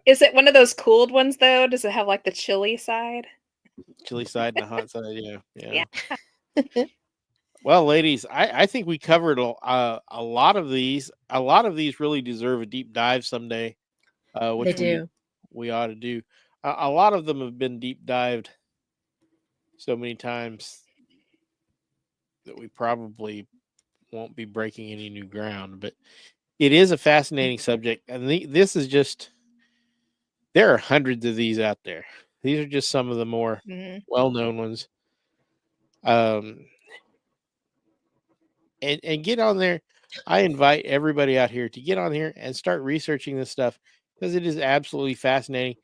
Is it one of those cooled ones though? Does it have like the chilly side? Chilly side and the hot side, yeah. Yeah. Well, ladies, I think we covered a lot of these. A lot of these really deserve a deep dive someday, They which do. we ought to do. A lot of them have been deep dived so many times that we probably won't be breaking any new ground. But it is a fascinating subject, and this is just, there are hundreds of these out there. These are just some of the more well-known ones. And get on there. I invite everybody out here to get on here and start researching this stuff, because it is absolutely fascinating.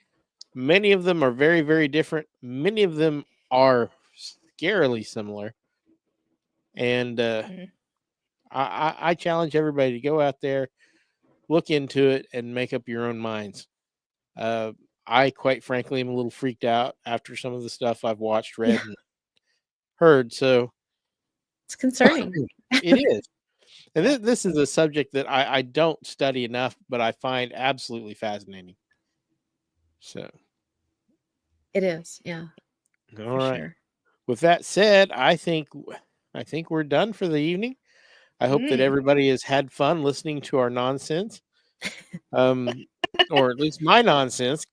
Many of them are very, very different. Many of them are scarily similar. And I challenge everybody to go out there, look into it, and make up your own minds. I, quite frankly, am a little freaked out after some of the stuff I've watched, read, and heard. So It's concerning. it is. And this is a subject that I don't study enough, but I find absolutely fascinating. So It is. Yeah. all For right. sure. With that said, I think we're done for the evening. I hope that everybody has had fun listening to our nonsense, or at least my nonsense.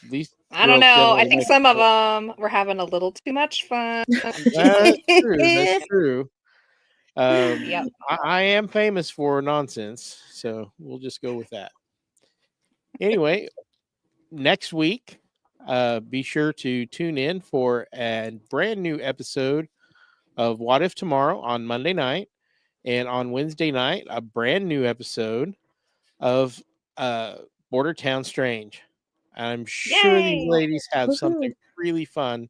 These I don't girls know. I generally think like some of to- them were having a little too much fun. That's true. That's true. Yep. I am famous for nonsense, so we'll just go with that. Anyway, next week, be sure to tune in for a brand new episode of What If Tomorrow on Monday night, and on Wednesday night, a brand new episode of Border Town Strange. I'm sure these Yay! ladies have something Woohoo. really fun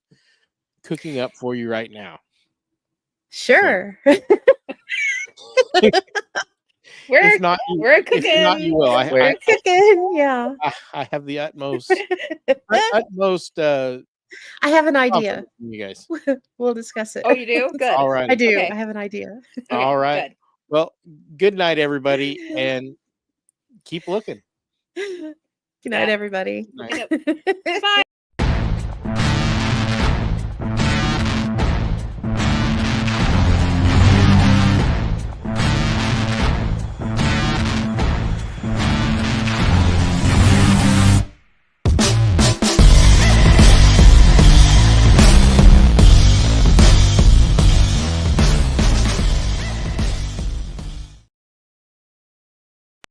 cooking up for you right now. Sure. We're If not, you will. We're cooking. Yeah. I have the utmost I have an idea. confidence in you guys. We'll discuss it. Oh, you do? Good. All right. I do. Okay. I have an idea. Okay, All right. good. Well, good night, everybody, and keep looking. Good night, everybody. Night. Bye.